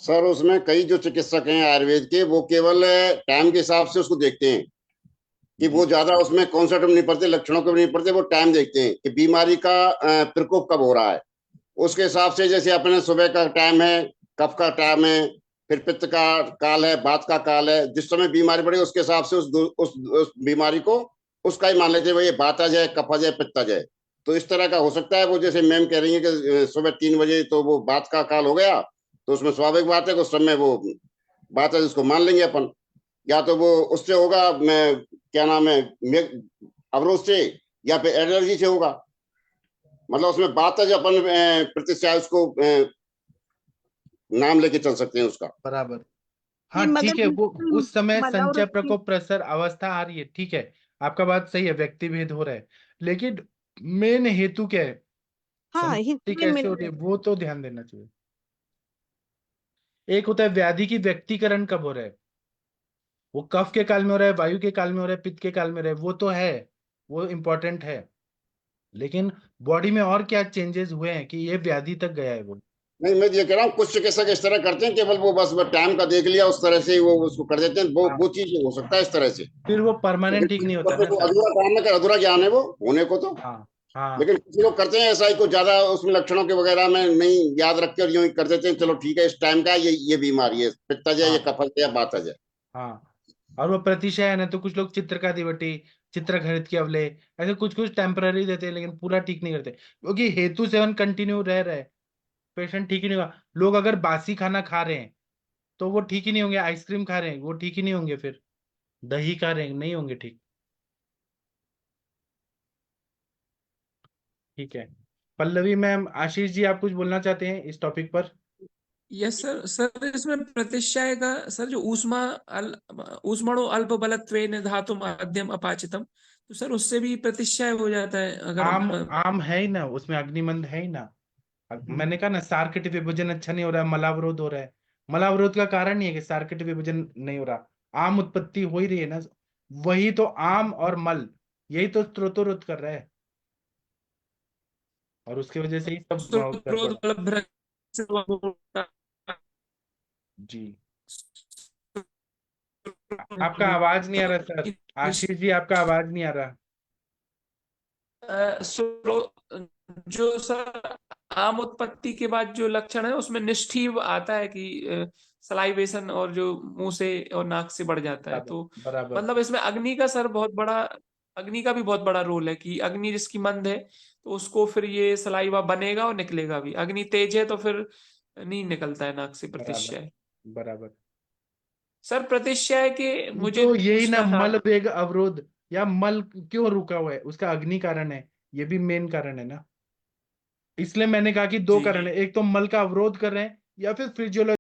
सर उसमें कई जो चिकित्सक हैं आयुर्वेद के, वो केवल टाइम के हिसाब से उसको देखते हैं, कि जी वो ज्यादा उसमें कॉन्सेप्ट में नहीं पड़ते, लक्षणों के भी नहीं पड़ते, वो टाइम देखते हैं कि बीमारी का प्रकोप कब हो रहा है। उसके हिसाब से जैसे अपने सुबह का टाइम है, कफ का टाइम है, फिर पित्त का काल है, बात का काल है, जिस समय बीमारी बढ़े उसके हिसाब से उस बीमारी को उसका ही मान लेते हैं, भाई ये बात आ जाए, कफ आ जाए, पित्त आ जाए। तो इस तरह का हो सकता है। वो जैसे मैम कह रही है कि सुबह 3 बजे तो वो बात का काल हो गया, तो उसमें स्वाभाविक बात है कि उस समय वो बात है जिसको मान लेंगे अपन। या तो वो उससे होगा, मैं क्या नाम है, अवरोध से, या फिर एलर्जी से होगा। मतलब उसमें बात है जो अपन प्रतिशत उसको नाम लेके चल सकते हैं उसका। बराबर। नहीं, हाँ मगर ठीक है, वो उस समय संचय मलावरत की प्रकोप प्रसर अवस्था आ रही है, ठीक है, आपका बात सही है, व्यक्ति भेद हो रहा है, लेकिन मेन हेतु क्या है? हाँ, संतुष्टि हित में कैसे मिल हो रही है रही वो तो ध्यान देना चाहिए। एक होता है व्याधि की व्यक्तिकरण कब हो रहा है, वो कफ के काल में हो रहा है, वायु के काल में हो रहा है, पित्त के काल में हो रहा है, वो तो है, वो इम्पोर्टेंट है। लेकिन बॉडी में और क्या चेंजेस हुए हैं कि ये व्याधि तक गया है वो। नहीं, मैं ये कह रहा हूँ कुछ चिकित्सक इस तरह करते हैं, केवल वो बस वो टाइम का देख लिया उस तरह से वो उसको कर देते हैं, हाँ, वो चीज हो सकता है इस तरह से। फिर वो परमानेंट ठीक नहीं होता लेकिन ना तो सर। अधूरा काम है, अधूरा ज्ञान है वो होने को तो। हाँ हाँ लेकिन कुछ लोग करते हैं ऐसा ही, कुछ ज्यादा उसमें लक्षणों के वगैरह में नहीं याद रख के और यूं ही कर देते हैं, चलो ठीक है इस टाइम का ये बीमारी है, पित्तज है, ये हाँ कफज है, या बातज है। हाँ। और वो प्रतिशय है ना, तो कुछ लोग चित्र का दिवटी, चित्र खरीद के अवले, ऐसे कुछ कुछ टेम्पररी देते हैं लेकिन पूरा ठीक नहीं करते, क्योंकि हेतु सेवन कंटिन्यू रह रहे, पेशेंट ठीक ही नहीं होगा। लोग अगर बासी खाना खा रहे हैं तो वो ठीक ही नहीं होंगे, आइसक्रीम खा रहे हैं वो ठीक ही नहीं होंगे, फिर दही खा रहे हैं नहीं होंगे ठीक। ठीक है, पल्लवी मैम, आशीष जी आप कुछ बोलना चाहते हैं इस टॉपिक पर? Yes sir. सर इसमें प्रतिशय का सर जो ऊष्मणो अल्प बलत्वेन धातुम मध्यम अपाचितम, तो सर उससे भी प्रतिशय हो जाता है अगर आम आम है ही ना, उसमें अग्निमंद है ही ना। मैंने कहा ना सार्किट विभाजन अच्छा नहीं हो रहा है, मलावरोध हो रहा है। मलावरोध का कारण ही है कि सार्किट विभाजन नहीं हो रहा, आम उत्पत्ति हो ही रही है ना। वही तो आम और मल, यही तो स्त्रोतोरोध कर रहा है, और उसकी वजह से ही सब गड़बड़ है। जी, आपका आवाज नहीं आ रहा सर, आशीष जी आपका आवाज नहीं आ रहा। जो सर आम उत्पत्ति के बाद जो लक्षण है उसमें निष्ठीव आता है कि सलाइवेशन और जो मुंह से और नाक से बढ़ जाता है, तो बराबर मतलब इसमें अग्नि का सर बहुत बड़ा, अग्नि का भी बहुत बड़ा रोल है कि अग्नि जिसकी मंद है तो उसको फिर ये सलाइवा बनेगा और निकलेगा भी, अग्नि तेज है तो फिर नहीं निकलता है नाक से बराबर प्रतिशय। बराबर। सर प्रतिशय के मुझे तो यही ना पूछना था। मल वेग अवरोध, या मल क्यों रुका हुआ है, उसका अग्नि कारण है, ये भी मेन कारण है ना। इसलिए मैंने कहा कि दो जी कारण है, एक तो मल का अवरोध कर रहे हैं या फिर फिजियोलॉजी